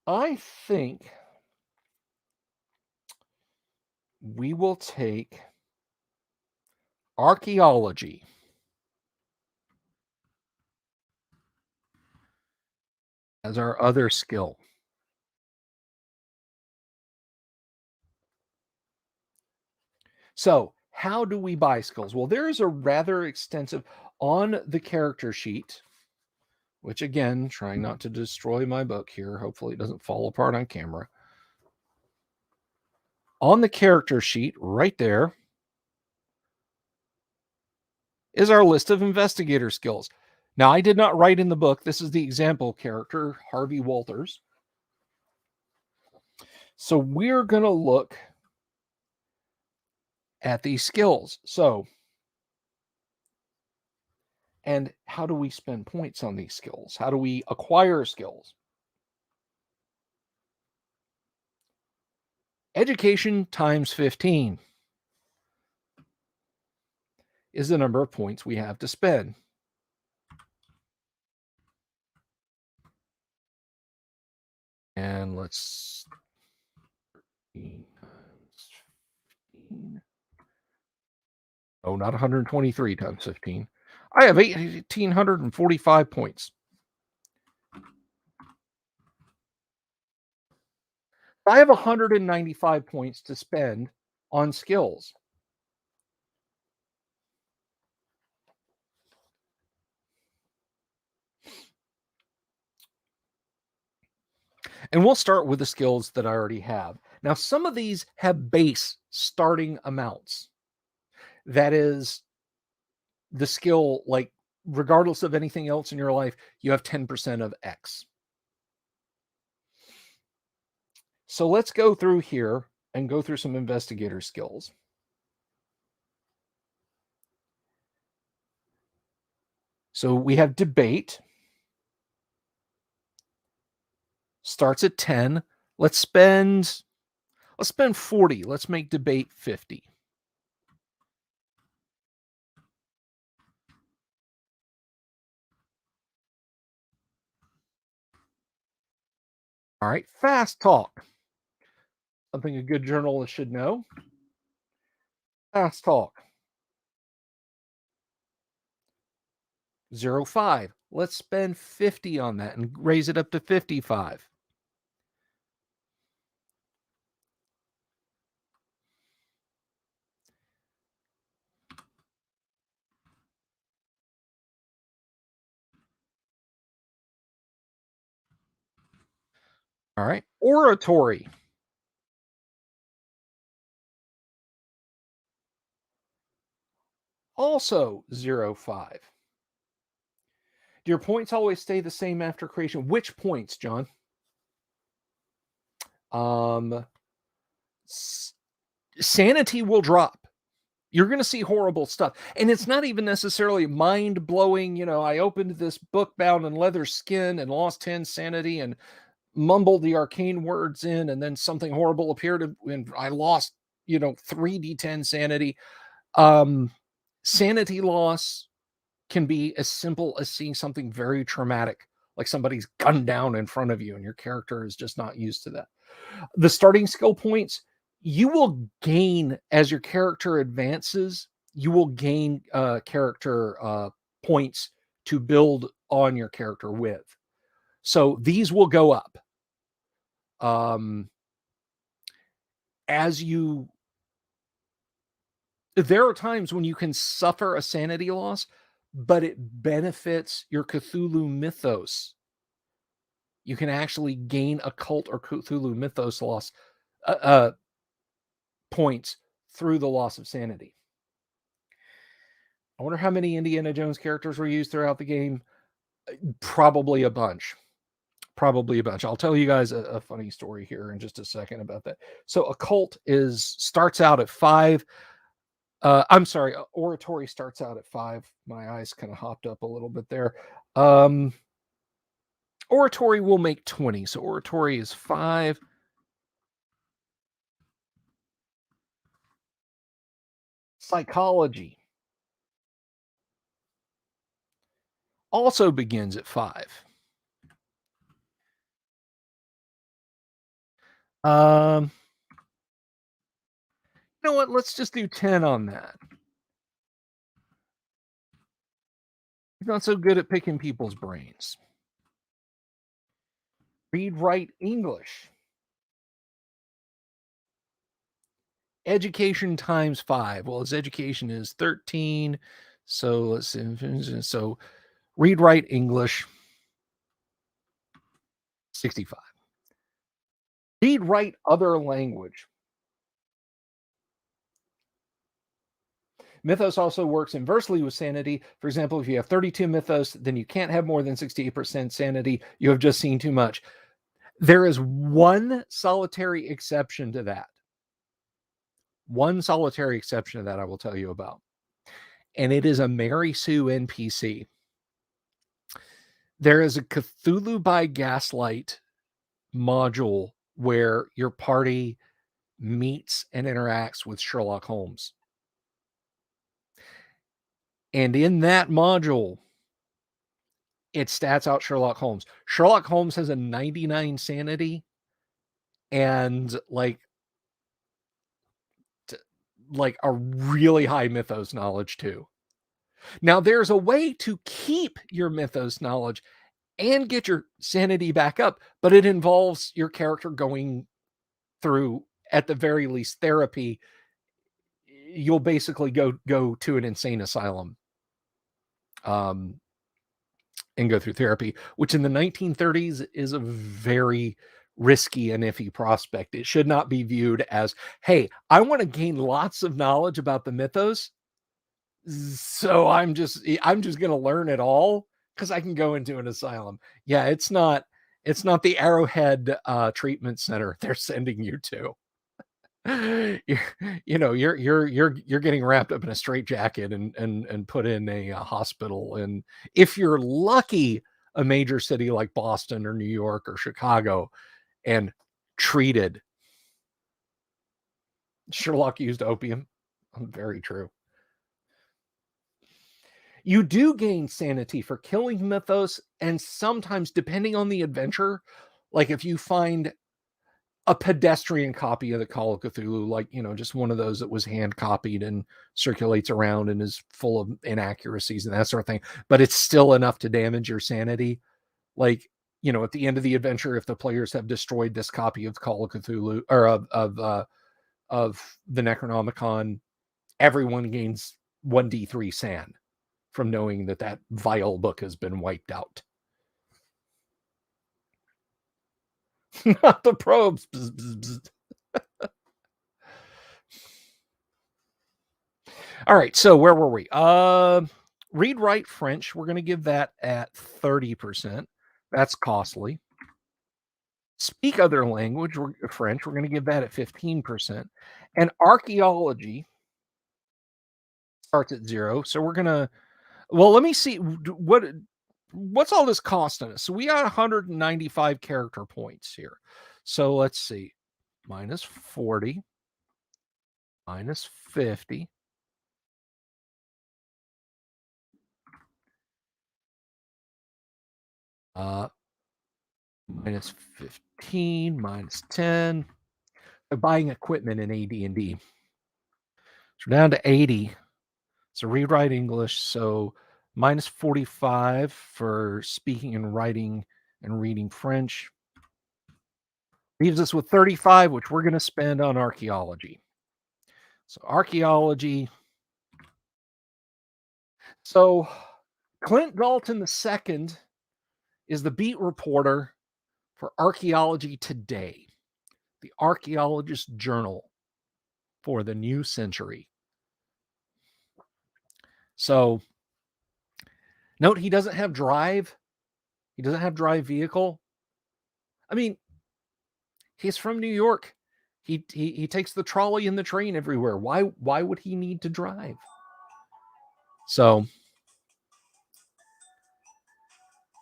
I think we will take archaeology as our other skill. So, how do we buy skills? Well, there is a rather extensive on the character sheet, which again, trying not to destroy my book here. Hopefully, it doesn't fall apart on camera. On the character sheet, right there, is our list of investigator skills. Now, I did not write in the book. This is the example character, Harvey Walters. So we're going to look at these skills. So, and how do we spend points on these skills? How do we acquire skills? Education times 15 is the number of points we have to spend. And let's 15 times 15. Oh, not 123 times 15. I have 1,845 points. I have 195 points to spend on skills. And we'll start with the skills that I already have. Now, some of these have base starting amounts. That is the skill, like, regardless of anything else in your life, you have 10% of X. So let's go through here and go through some investigator skills. So we have debate. Starts at 10. Let's spend 40. Let's make debate 50. All right, fast talk. Something a good journalist should know. Fast talk. 0.5. Let's spend 50 on that and raise it up to 55. All right. Oratory. Also 0.5. Do your points always stay the same after creation? Which points, John? Sanity will drop. You're going to see horrible stuff. And it's not even necessarily mind blowing. You know, I opened this book bound in leather skin and lost 10 sanity and mumbled the arcane words in, and then something horrible appeared and I lost, 3d10 sanity. Sanity loss can be as simple as seeing something very traumatic, like somebody's gunned down in front of you and your character is just not used to that. The starting skill points, you will gain as your character advances, you will gain character points to build on your character with. So these will go up. As you, there are times when you can suffer a sanity loss, but it benefits your Cthulhu mythos. You can actually gain occult or Cthulhu mythos loss points through the loss of sanity. I wonder how many Indiana Jones characters were used throughout the game. Probably a bunch. Probably a bunch. I'll tell you guys a funny story here in just a second about that. So occult starts out at 5. I'm sorry, oratory starts out at 5. My eyes kind of hopped up a little bit there. Oratory will make 20. So oratory is 5. Psychology also begins at 5. You know what? Let's just do 10 on that. He's not so good at picking people's brains. Read, write, English. Education times 5. Well, his education is 13. So let's see. So read, write, English, 65. Read, write, other language. Mythos also works inversely with sanity. For example, if you have 32 mythos, then you can't have more than 68% sanity. You have just seen too much. There is one solitary exception to that. One solitary exception to that I will tell you about. And it is a Mary Sue NPC. There is a Cthulhu by Gaslight module where your party meets and interacts with Sherlock Holmes. And in that module, it stats out Sherlock Holmes. Sherlock Holmes has a 99 sanity and like a really high mythos knowledge too. Now there's a way to keep your mythos knowledge and get your sanity back up, but it involves your character going through, at the very least, therapy. You'll basically go to an insane asylum and go through therapy, which in the 1930s is a very risky and iffy prospect. It should not be viewed as, hey, I want to gain lots of knowledge about the mythos, so I'm just going to learn it all because I can go into an asylum. Yeah, it's not the Arrowhead treatment center they're sending you to. You're getting wrapped up in a straitjacket and put in a hospital, and if you're lucky, a major city like Boston or New York or Chicago, and treated. Sherlock used opium. Very true. You do gain sanity for killing mythos, and sometimes, depending on the adventure, like if you find a pedestrian copy of the Call of Cthulhu, like, just one of those that was hand copied and circulates around and is full of inaccuracies and that sort of thing, but it's still enough to damage your sanity. Like, at the end of the adventure, if the players have destroyed this copy of Call of Cthulhu or of the Necronomicon, everyone gains 1d3 san from knowing that vile book has been wiped out. Not the probes. Bzz, bzz, bzz. All right, so where were we? Read, write French. We're going to give that at 30%. That's costly. Speak other language, French. We're going to give that at 15%. And archaeology starts at 0. So we're going to, well, let me see what's all this costing us. So we got 195 character points here. So let's see. Minus 40, minus 50. Minus 15, minus 10. They're buying equipment in AD&D. So we're down to 80. So rewrite English. So minus 45 for speaking and writing and reading French. Leaves us with 35, which we're going to spend on archaeology. So archaeology. So Clint Galton II is the beat reporter for Archaeology Today, the Archaeologist Journal for the new century. So note, he doesn't have drive. He doesn't have drive vehicle. I mean, he's from New York. He takes the trolley and the train everywhere. Why would he need to drive? So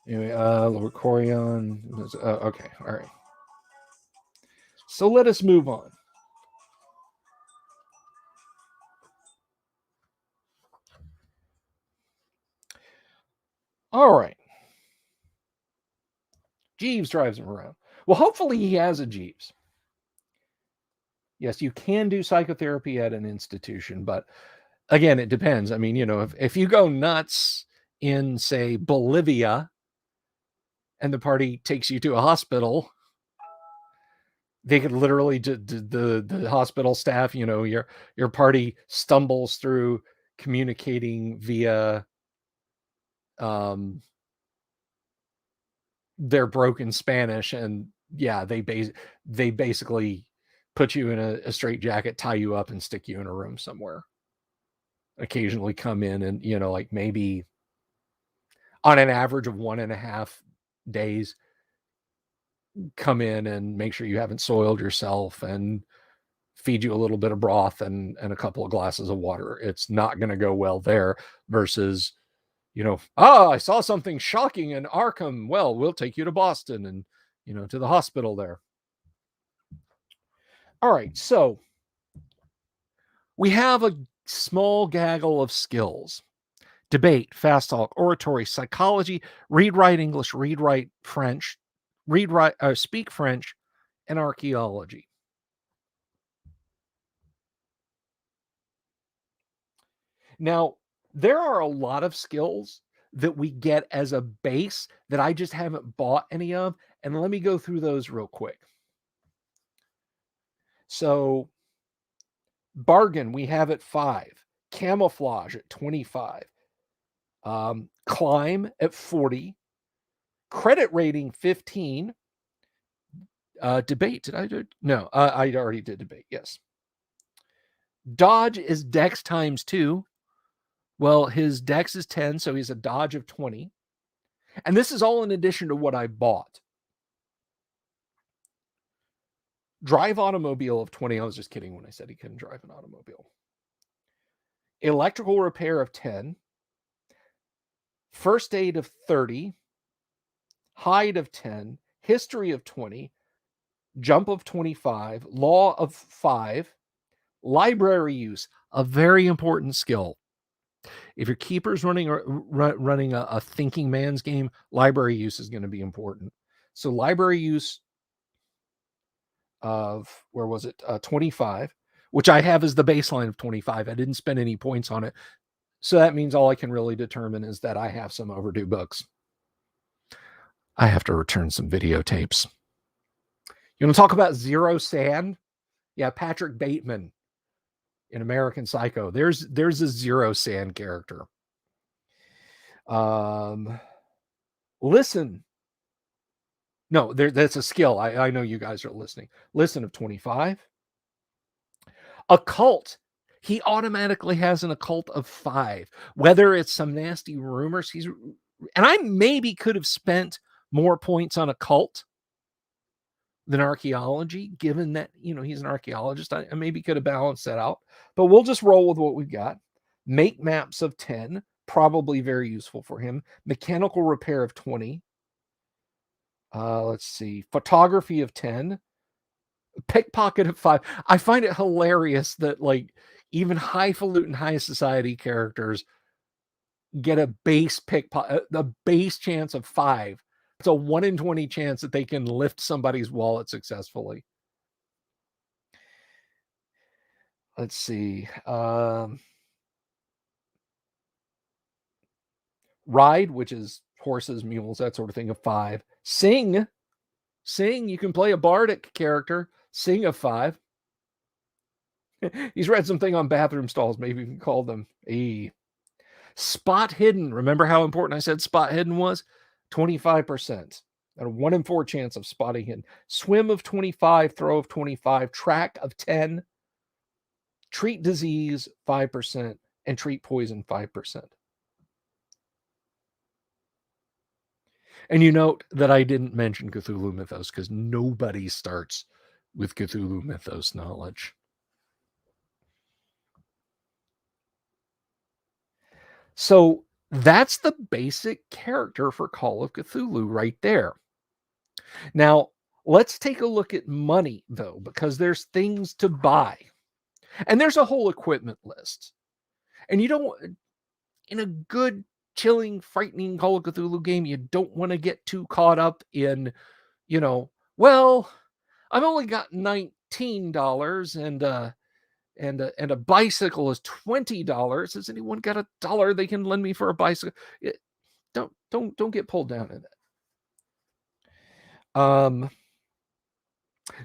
anyway, Lord Corion. Okay, all right. So let us move on. All right. Jeeves drives him around. Well, hopefully he has a Jeeves. Yes, you can do psychotherapy at an institution, but again, it depends. I mean, if you go nuts in, say, Bolivia, and the party takes you to a hospital, they could literally the hospital staff, your party stumbles through communicating via their broken Spanish, and yeah, they basically put you in a straitjacket, tie you up, and stick you in a room somewhere. Occasionally come in and, like maybe on an average of 1.5 days, come in and make sure you haven't soiled yourself and feed you a little bit of broth and a couple of glasses of water. It's not going to go well there versus, I saw something shocking in Arkham. Well, we'll take you to Boston and, to the hospital there. All right. So we have a small gaggle of skills: debate, fast talk, oratory, psychology, read, write English, read, write French, speak French, and archaeology. Now, there are a lot of skills that we get as a base that I just haven't bought any of. And let me go through those real quick. So, bargain, we have at 5. Camouflage at 25. Climb at 40. Credit rating 15. Debate, did I do? No, I already did debate, yes. Dodge is dex times 2. Well, his dex is 10, so he's a dodge of 20. And this is all in addition to what I bought. Drive automobile of 20. I was just kidding when I said he couldn't drive an automobile. Electrical repair of 10. First aid of 30. Hide of 10. History of 20. Jump of 25. Law of 5. Library use, a very important skill. If your keeper's running a thinking man's game, library use is going to be important. So library use of, 25, which I have as the baseline of 25. I didn't spend any points on it. So that means all I can really determine is that I have some overdue books. I have to return some videotapes. You want to talk about zero sand? Yeah, Patrick Bateman in American Psycho. There's a zero sand character. Listen. No, that's a skill. I know you guys are listening. Listen of 25. Occult. He automatically has an occult of 5. Whether it's some nasty rumors, and I maybe could have spent more points on occult than archaeology, given that, he's an archaeologist. I maybe could have balanced that out, but we'll just roll with what we've got. Make maps of 10, probably very useful for him. Mechanical repair of 20. Let's see. Photography of 10. Pickpocket of 5. I find it hilarious that, like, even highfalutin high society characters get a base pickpocket, a base chance of 5. It's a 1 in 20 chance that they can lift somebody's wallet successfully. Let's see. Ride, which is horses, mules, that sort of thing, of 5. Sing, you can play a bardic character. Sing of 5. He's read something on bathroom stalls. Maybe you can call them. Spot hidden. Remember how important I said spot hidden was? 25%. And a 1 in 4 chance of spotting hidden. Swim of 25. Throw of 25. Track of 10. Treat disease 5%. and treat poison 5%. And you note that I didn't mention Cthulhu Mythos because nobody starts with Cthulhu Mythos knowledge. So that's the basic character for Call of Cthulhu right there. Now, let's take a look at money, though, because there's things to buy. And there's a whole equipment list. And you don't, in a good, chilling, frightening Call of Cthulhu game, you don't want to get too caught up in, well, I've only got $19 and a bicycle is $20. Has anyone got $1 they can lend me for a bicycle? Don't get pulled down in that.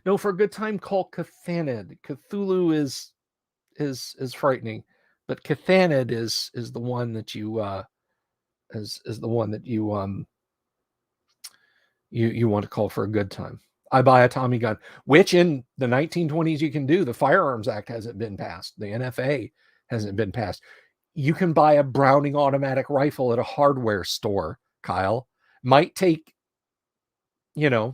No, for a good time, call Cathanid. Cthulhu is frightening, but Cathanid is the one that you is the one that you you want to call for a good time. I buy a Tommy gun, which in the 1920s you can do. The Firearms Act hasn't been passed. The NFA hasn't been passed. You can buy a Browning automatic rifle at a hardware store, Kyle. Might take, 2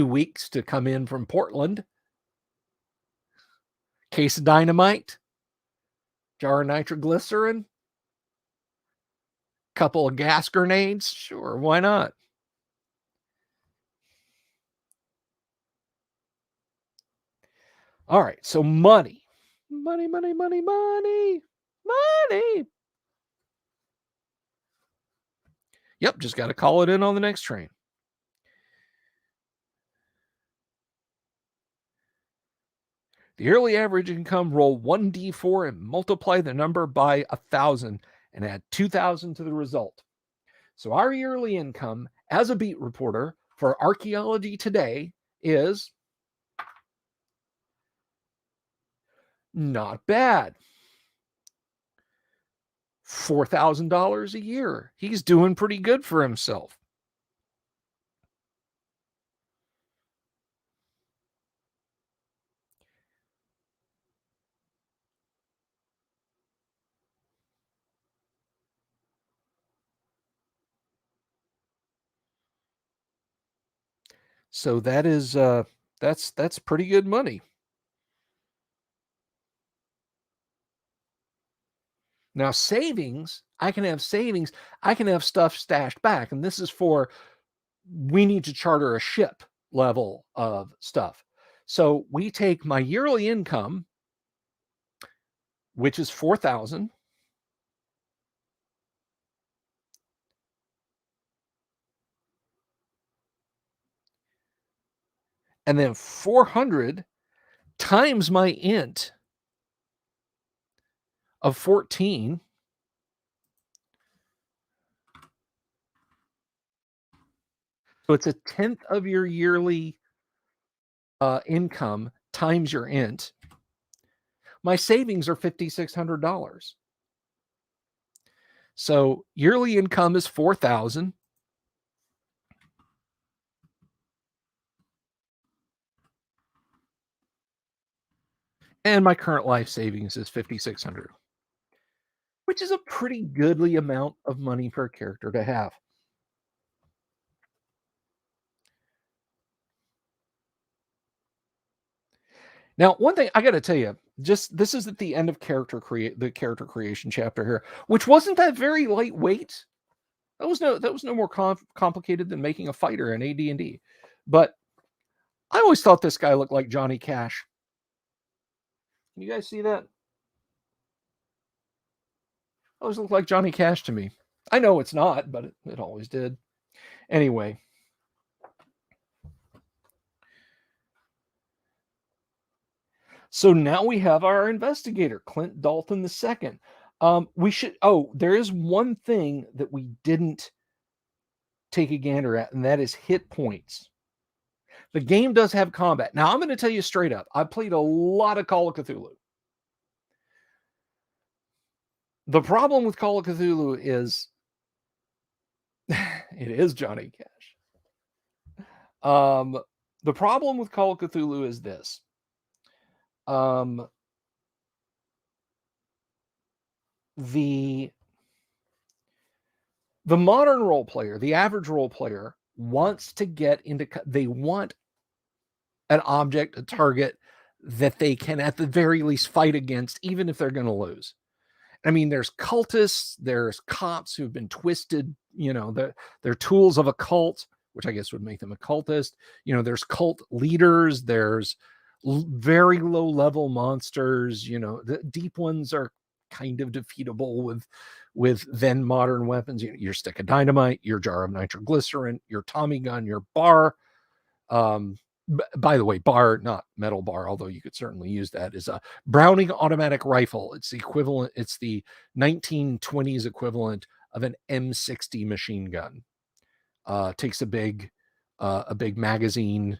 weeks to come in from Portland. Case of dynamite, jar of nitroglycerin, couple of gas grenades. Sure, why not? All right, so money. Money, money, money, money, money. Yep, just got to call it in on the next train. The yearly average income, roll 1d4 and multiply the number by 1,000 and add 2,000 to the result. So our yearly income as a beat reporter for Archaeology Today is not bad. $4,000 a year. He's doing pretty good for himself. So that is that's pretty good money. Now savings, I can have savings, I can have stuff stashed back, and this is for we need to charter a ship level of stuff. So we take my yearly income, which is 4,000, and then 400 times my int of 14. So it's a tenth of your yearly income times your int. My savings are $5,600. So yearly income is 4,000. And my current life savings is 5,600, which is a pretty goodly amount of money for a character to have. Now, one thing I got to tell you, just this is at the end of the character creation chapter here, which wasn't that very lightweight. That was no more complicated than making a fighter in AD&D. But I always thought this guy looked like Johnny Cash. Can you guys see that? Always looked like Johnny Cash to me. I know it's not, but it always did. Anyway. So now we have our investigator, Clint Dalton II. There is one thing that we didn't take a gander at, and that is hit points. The game does have combat. Now, I'm going to tell you straight up, I played a lot of Call of Cthulhu. The problem with Call of Cthulhu is it is Johnny Cash. The problem with Call of Cthulhu is this. the modern role player, the average role player, wants to get into, they want an object, a target that they can at the very least fight against, even if they're going to lose. I mean, there's cultists, there's cops who've been twisted, they're tools of a cult, which I guess would make them a cultist. There's cult leaders, there's very low level monsters, the deep ones are kind of defeatable with then modern weapons. Your stick of dynamite, your jar of nitroglycerin, your Tommy gun, your bar. By the way, bar, not metal bar, although you could certainly use that, is a Browning automatic rifle. It's the equivalent, it's the 1920s equivalent of an M60 machine gun. Takes a big magazine,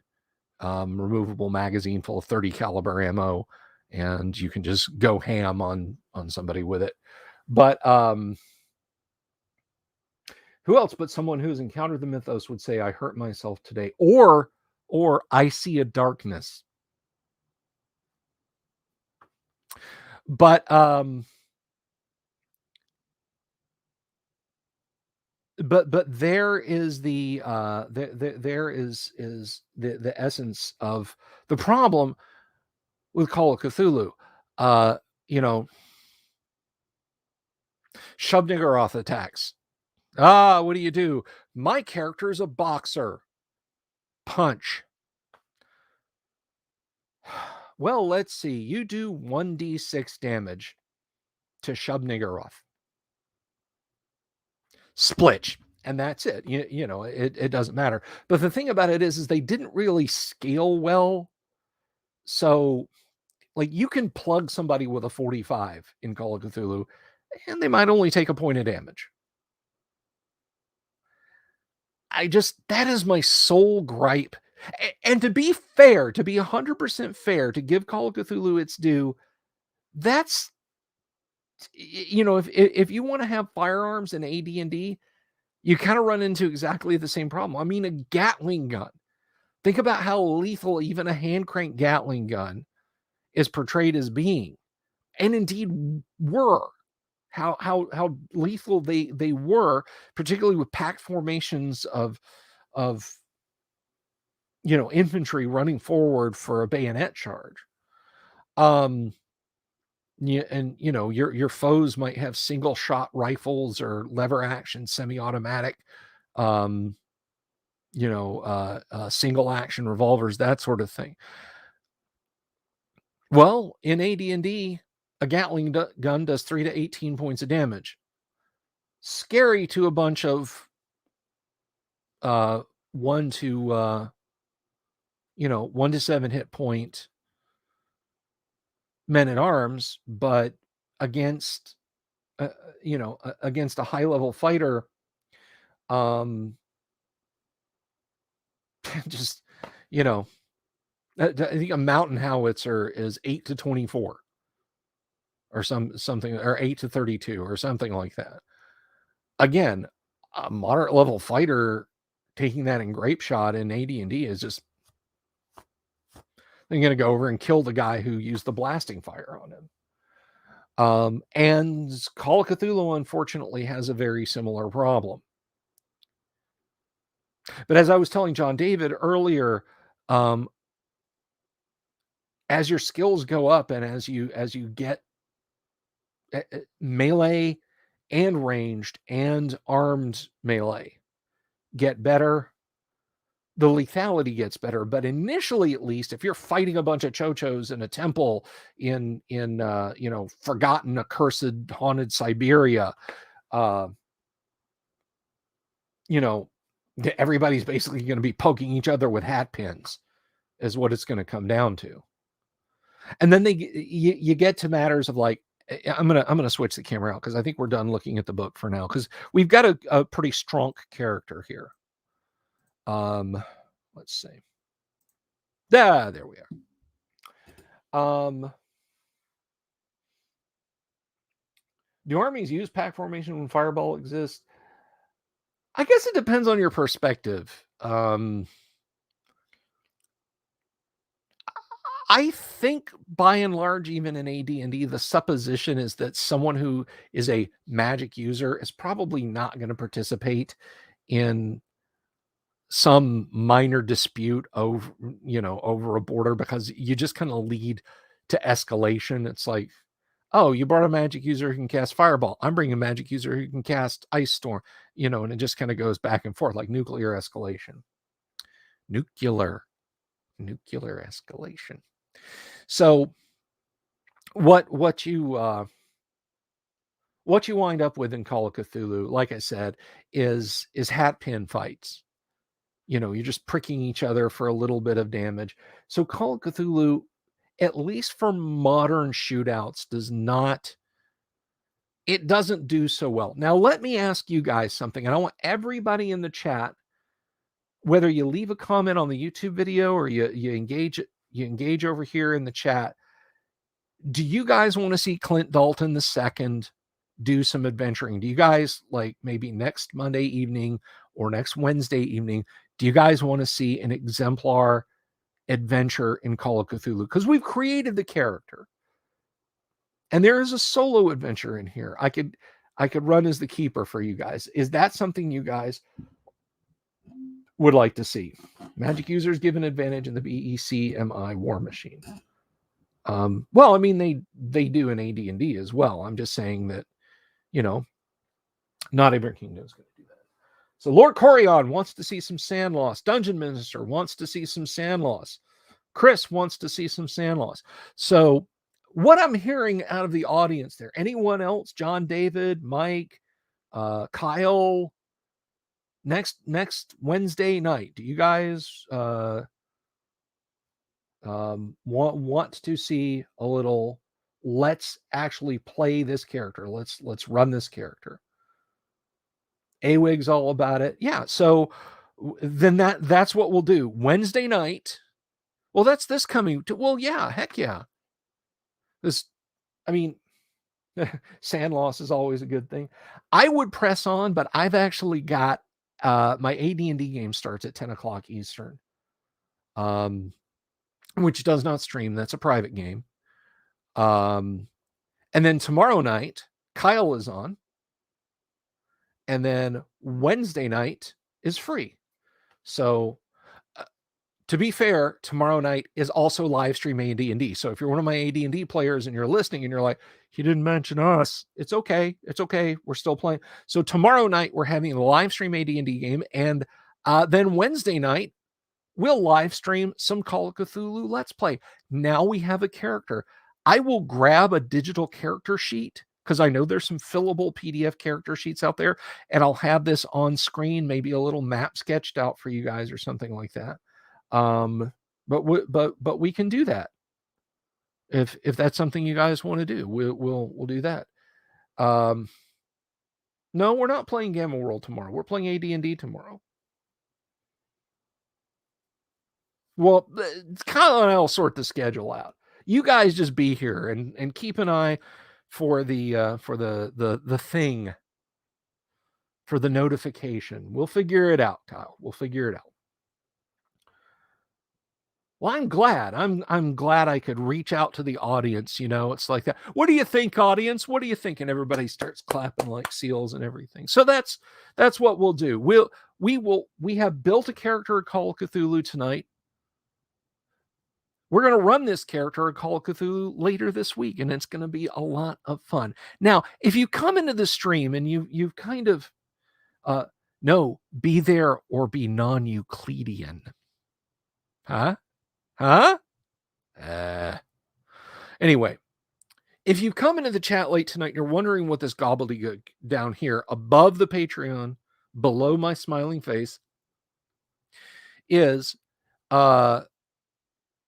removable magazine full of 30 caliber ammo, and you can just go ham on somebody with it. But who else but someone who's encountered the mythos would say, I hurt myself today, or I see a darkness. But there is the there is the essence of the problem with Call of Cthulhu. Shub-Niggurath attacks. What do? My character is a boxer. Punch. Well, let's see. You do 1d6 damage to Shub-Niggurath. Splitch. And that's it. It doesn't matter. But the thing about it is they didn't really scale well. So, like, you can plug somebody with a 45 in Call of Cthulhu, and they might only take a point of damage. That is my sole gripe. And to be fair, to be 100% fair, to give Call of Cthulhu its due, that's, if you want to have firearms in AD&D, you kind of run into exactly the same problem. I mean, a Gatling gun. Think about how lethal even a hand crank Gatling gun is portrayed as being, and indeed were. How lethal they were, particularly with packed formations of infantry running forward for a bayonet charge. Yeah, and your foes might have single shot rifles or lever action semi-automatic, single action revolvers, that sort of thing. Well, in AD&D, a Gatling gun does 3 to 18 points of damage. Scary to a bunch of 1 to 7 hit point men at arms, but against against a high level fighter, just I think a mountain howitzer is 8 to 24 or something, or 8 to 32 or something like that. Again, a moderate level fighter taking that in grape shot in AD&D is just, they're going to go over and kill the guy who used the blasting fire on him. And Call of Cthulhu, unfortunately, has a very similar problem. But as I was telling John David earlier, as your skills go up and as you get melee and ranged and armed melee get better, the lethality gets better. But initially, at least, if you're fighting a bunch of chochos in a temple in forgotten, accursed, haunted Siberia, everybody's basically going to be poking each other with hat pins, is what it's going to come down to. And then you get to matters of like, I'm gonna switch the camera out because I think we're done looking at the book for now, because we've got a pretty strong character here. Let's see. There we are. Do armies use pack formation when fireball exists? I guess it depends on your perspective. I think by and large, even in AD&D, the supposition is that someone who is a magic user is probably not going to participate in some minor dispute over a border, because you just kind of lead to escalation. It's like, oh, you brought a magic user who can cast fireball. I'm bringing a magic user who can cast ice storm, and it just kind of goes back and forth like nuclear escalation. Nuclear escalation. So what you wind up with in Call of Cthulhu, like I said, is hat pin fights. You're just pricking each other for a little bit of damage. So Call of Cthulhu, at least for modern shootouts, doesn't do so well. Now, let me ask you guys something, and I want everybody in the chat, whether you leave a comment on the YouTube video or you engage over here in the chat. Do you guys want to see Clint Dalton II do some adventuring? Do you guys, like, maybe next Monday evening or next Wednesday evening, do you guys want to see an exemplar adventure in Call of Cthulhu? Because we've created the character, and there is a solo adventure in here. I could run as the keeper for you guys. Is that something you guys would like to see? Magic users given advantage in the BECMI War Machine. Well, I mean, they do in AD&D as well. I'm just saying that, not every kingdom is going to do that. So Lord Corion wants to see some Sand Loss. Dungeon Minister wants to see some Sand Loss. Chris wants to see some Sand Loss. So what I'm hearing out of the audience there, anyone else? John David, Mike, Kyle, next Wednesday night, do you guys want to see a little, let's actually play this character, let's run this character? Awig's all about it. Yeah, so then that's what we'll do Wednesday night. Well, that's this coming to, well, yeah, heck yeah. This, I mean, Sand Loss is always a good thing. I would press on, but I've actually got my AD&D game starts at 10 o'clock Eastern, which does not stream. That's a private game. And then tomorrow night, Kyle is on. And then Wednesday night is free. So to be fair, tomorrow night is also live stream AD&D. So if you're one of my AD&D players and you're listening and you're like, he didn't mention us, it's okay. It's okay. We're still playing. So tomorrow night, we're having a live stream AD&D game. And then Wednesday night, we'll live stream some Call of Cthulhu Let's Play. Now we have a character. I will grab a digital character sheet, because I know there's some fillable PDF character sheets out there, and I'll have this on screen, maybe a little map sketched out for you guys or something like that. But we can do that if that's something you guys want to do. We'll do that. No, we're not playing Gamma World tomorrow. We're playing AD&D tomorrow. Well, it's kind of, I'll sort the schedule out. You guys just be here and keep an eye for the thing, for the notification. We'll figure it out, Kyle. We'll figure it out. Well, I'm glad. I'm glad I could reach out to the audience. It's like that. What do you think, audience? What do you think? And everybody starts clapping like seals and everything. So that's what we'll do. We have built a character of Call of Cthulhu tonight. We're going to run this character of Call of Cthulhu later this week, and it's going to be a lot of fun. Now, if you come into the stream and you've kind of no, be there or be non-Euclidean. Huh? Anyway, if you come into the chat late tonight and you're wondering what this gobbledygook down here above the Patreon, below my smiling face, is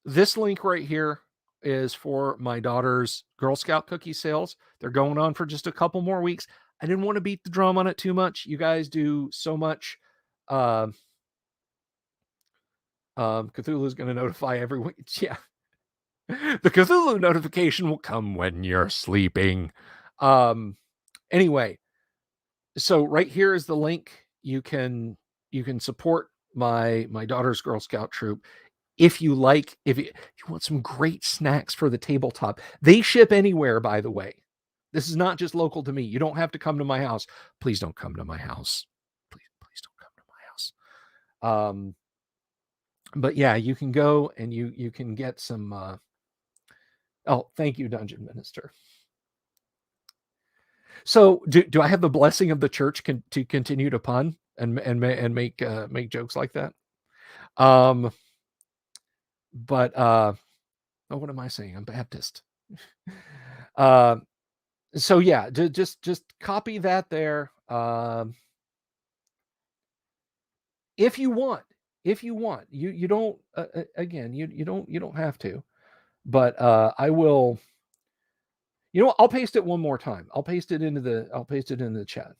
this link right here is for my daughter's Girl Scout cookie sales. They're going on for just a couple more weeks. I didn't want to beat the drum on it too much. You guys do so much. Cthulhu is going to notify everyone. Yeah. The Cthulhu notification will come when you're sleeping. Anyway, so right here is the link. You can support my daughter's Girl Scout troop. if you want some great snacks for the tabletop, they ship anywhere, by the way. This is not just local to me. You don't have to come to my house. Please don't come to my house. Please don't come to my house. But yeah, you can go and you can get some. Oh, thank you, Dungeon Minister. So do I have the blessing of the church to continue to pun and make jokes like that? But oh, what am I saying? I'm Baptist. So yeah, just copy that there. If you want, you don't again, you don't have to, but I will. You know what? I'll paste it one more time. I'll paste it into the chat.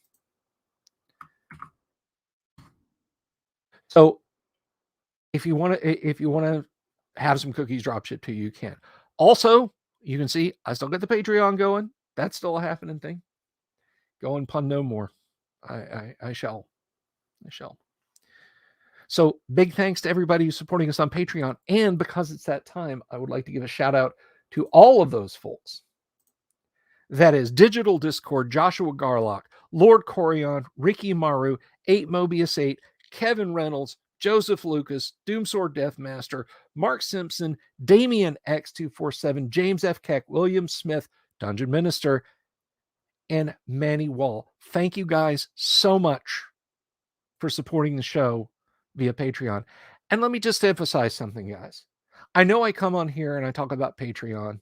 So if you want to have some cookies drop shipped to you, you can. Also, you can see I still got the Patreon going. That's still a happening thing. Go and pun no more. I shall. So big thanks to everybody who's supporting us on Patreon. And because it's that time, I would like to give a shout out to all of those folks. That is Digital Discord, Joshua Garlock, Lord Corion, Ricky Maru, 8 Mobius 8, Kevin Reynolds, Joseph Lucas, Doomsword Deathmaster, Mark Simpson, Damian X247, James F. Keck, William Smith, Dungeon Minister, and Manny Wall. Thank you guys so much for supporting the show via Patreon. And let me just emphasize something, guys. I know I come on here and I talk about Patreon,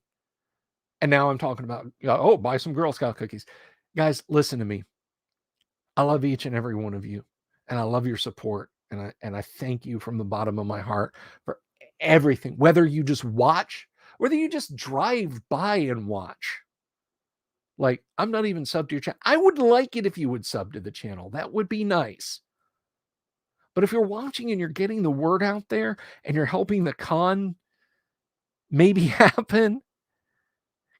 and now I'm talking about, buy some Girl Scout cookies. Guys, listen to me. I love each and every one of you, and I love your support. And I thank you from the bottom of my heart for everything. Whether you just watch, whether you just drive by and watch. Like, I'm not even subbed to your channel. I would like it if you would sub to the channel. That would be nice. But if you're watching and you're getting the word out there and you're helping the con maybe happen,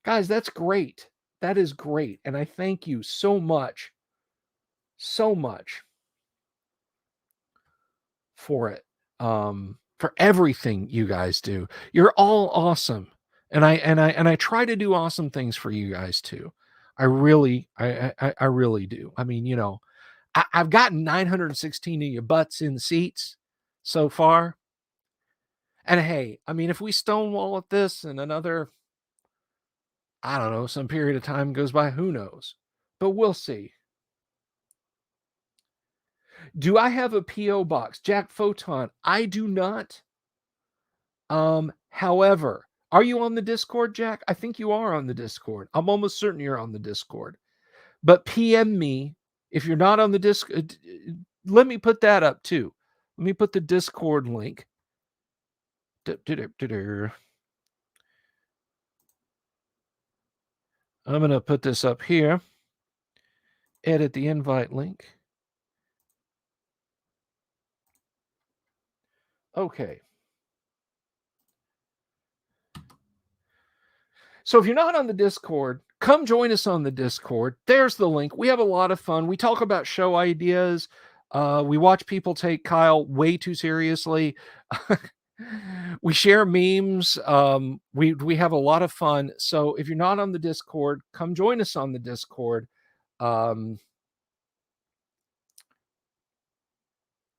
guys, that's great. That is great. And I thank you so much for it. For everything you guys do. You're all awesome. And I try to do awesome things for you guys too. I really do. I mean, I've gotten 916 of your butts in seats so far. And hey, I mean, if we stonewall at this and another, I don't know, some period of time goes by, who knows? But we'll see. Do I have a P.O. box? Jack Photon, I do not. However, are you on the Discord, Jack? I think you are on the Discord. I'm almost certain you're on the Discord. But PM me if you're not on the Discord. Let me put that up too. Let me put the Discord link. I'm going to put this up here. Edit the invite link. Okay. So if you're not on the Discord, come join us on the Discord. There's the link. We have a lot of fun. We talk about show ideas. We watch people take Kyle way too seriously. We share memes. We have a lot of fun. So if you're not on the Discord, come join us on the Discord.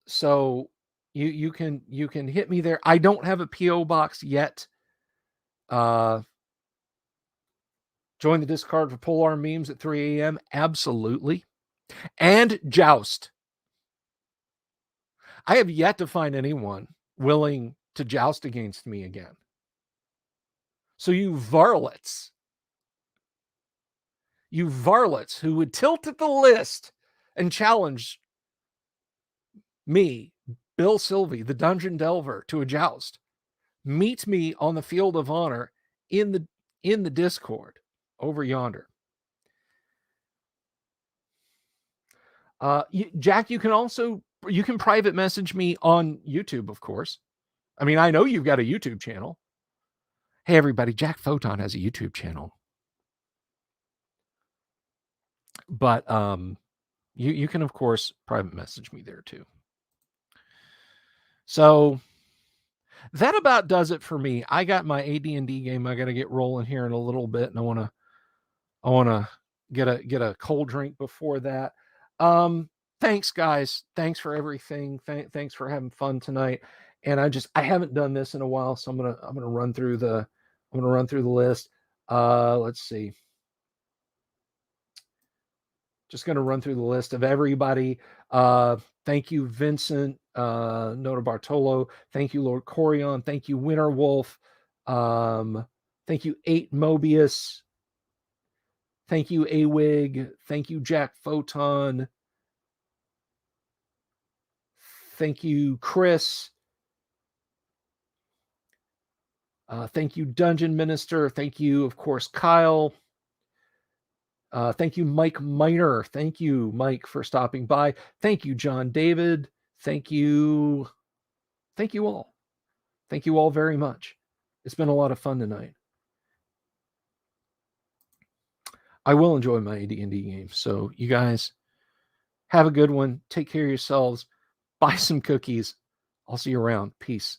So you can hit me there. I don't have a PO box yet. Join the Discord for Polearm memes at 3 a.m. Absolutely. And Joust. I have yet to find anyone willing to joust against me again. So you varlets who would tilt at the list and challenge me, Bill Sylvie, the Dungeon Delver, to a joust, meet me on the field of honor in the Discord over yonder. Jack, you can private message me on YouTube, of course. I mean, I know you've got a YouTube channel. Hey, everybody, Jack Photon has a YouTube channel. But you can, of course, private message me there too. So that about does it for me. I got my AD&D game. I got to get rolling here in a little bit, and I want to get a cold drink before that. Thanks, guys. Thanks for everything. Thanks for having fun tonight. And I haven't done this in a while, so I'm gonna run through the list. Let's see. Just going to run through the list of everybody. Thank you, Vincent, Nota Bartolo. Thank you, Lord Corion. Thank you, Winterwolf. Thank you, 8 Mobius. Thank you, Awig. Thank you, Jack Photon. Thank you, Chris. Thank you, Dungeon Minister. Thank you, of course, Kyle. Thank you, Mike Miner. Thank you, Mike, for stopping by. Thank you, John David. Thank you. Thank you all. Thank you all very much. It's been a lot of fun tonight. I will enjoy my AD&D game. So you guys have a good one. Take care of yourselves. Buy some cookies. I'll see you around. Peace.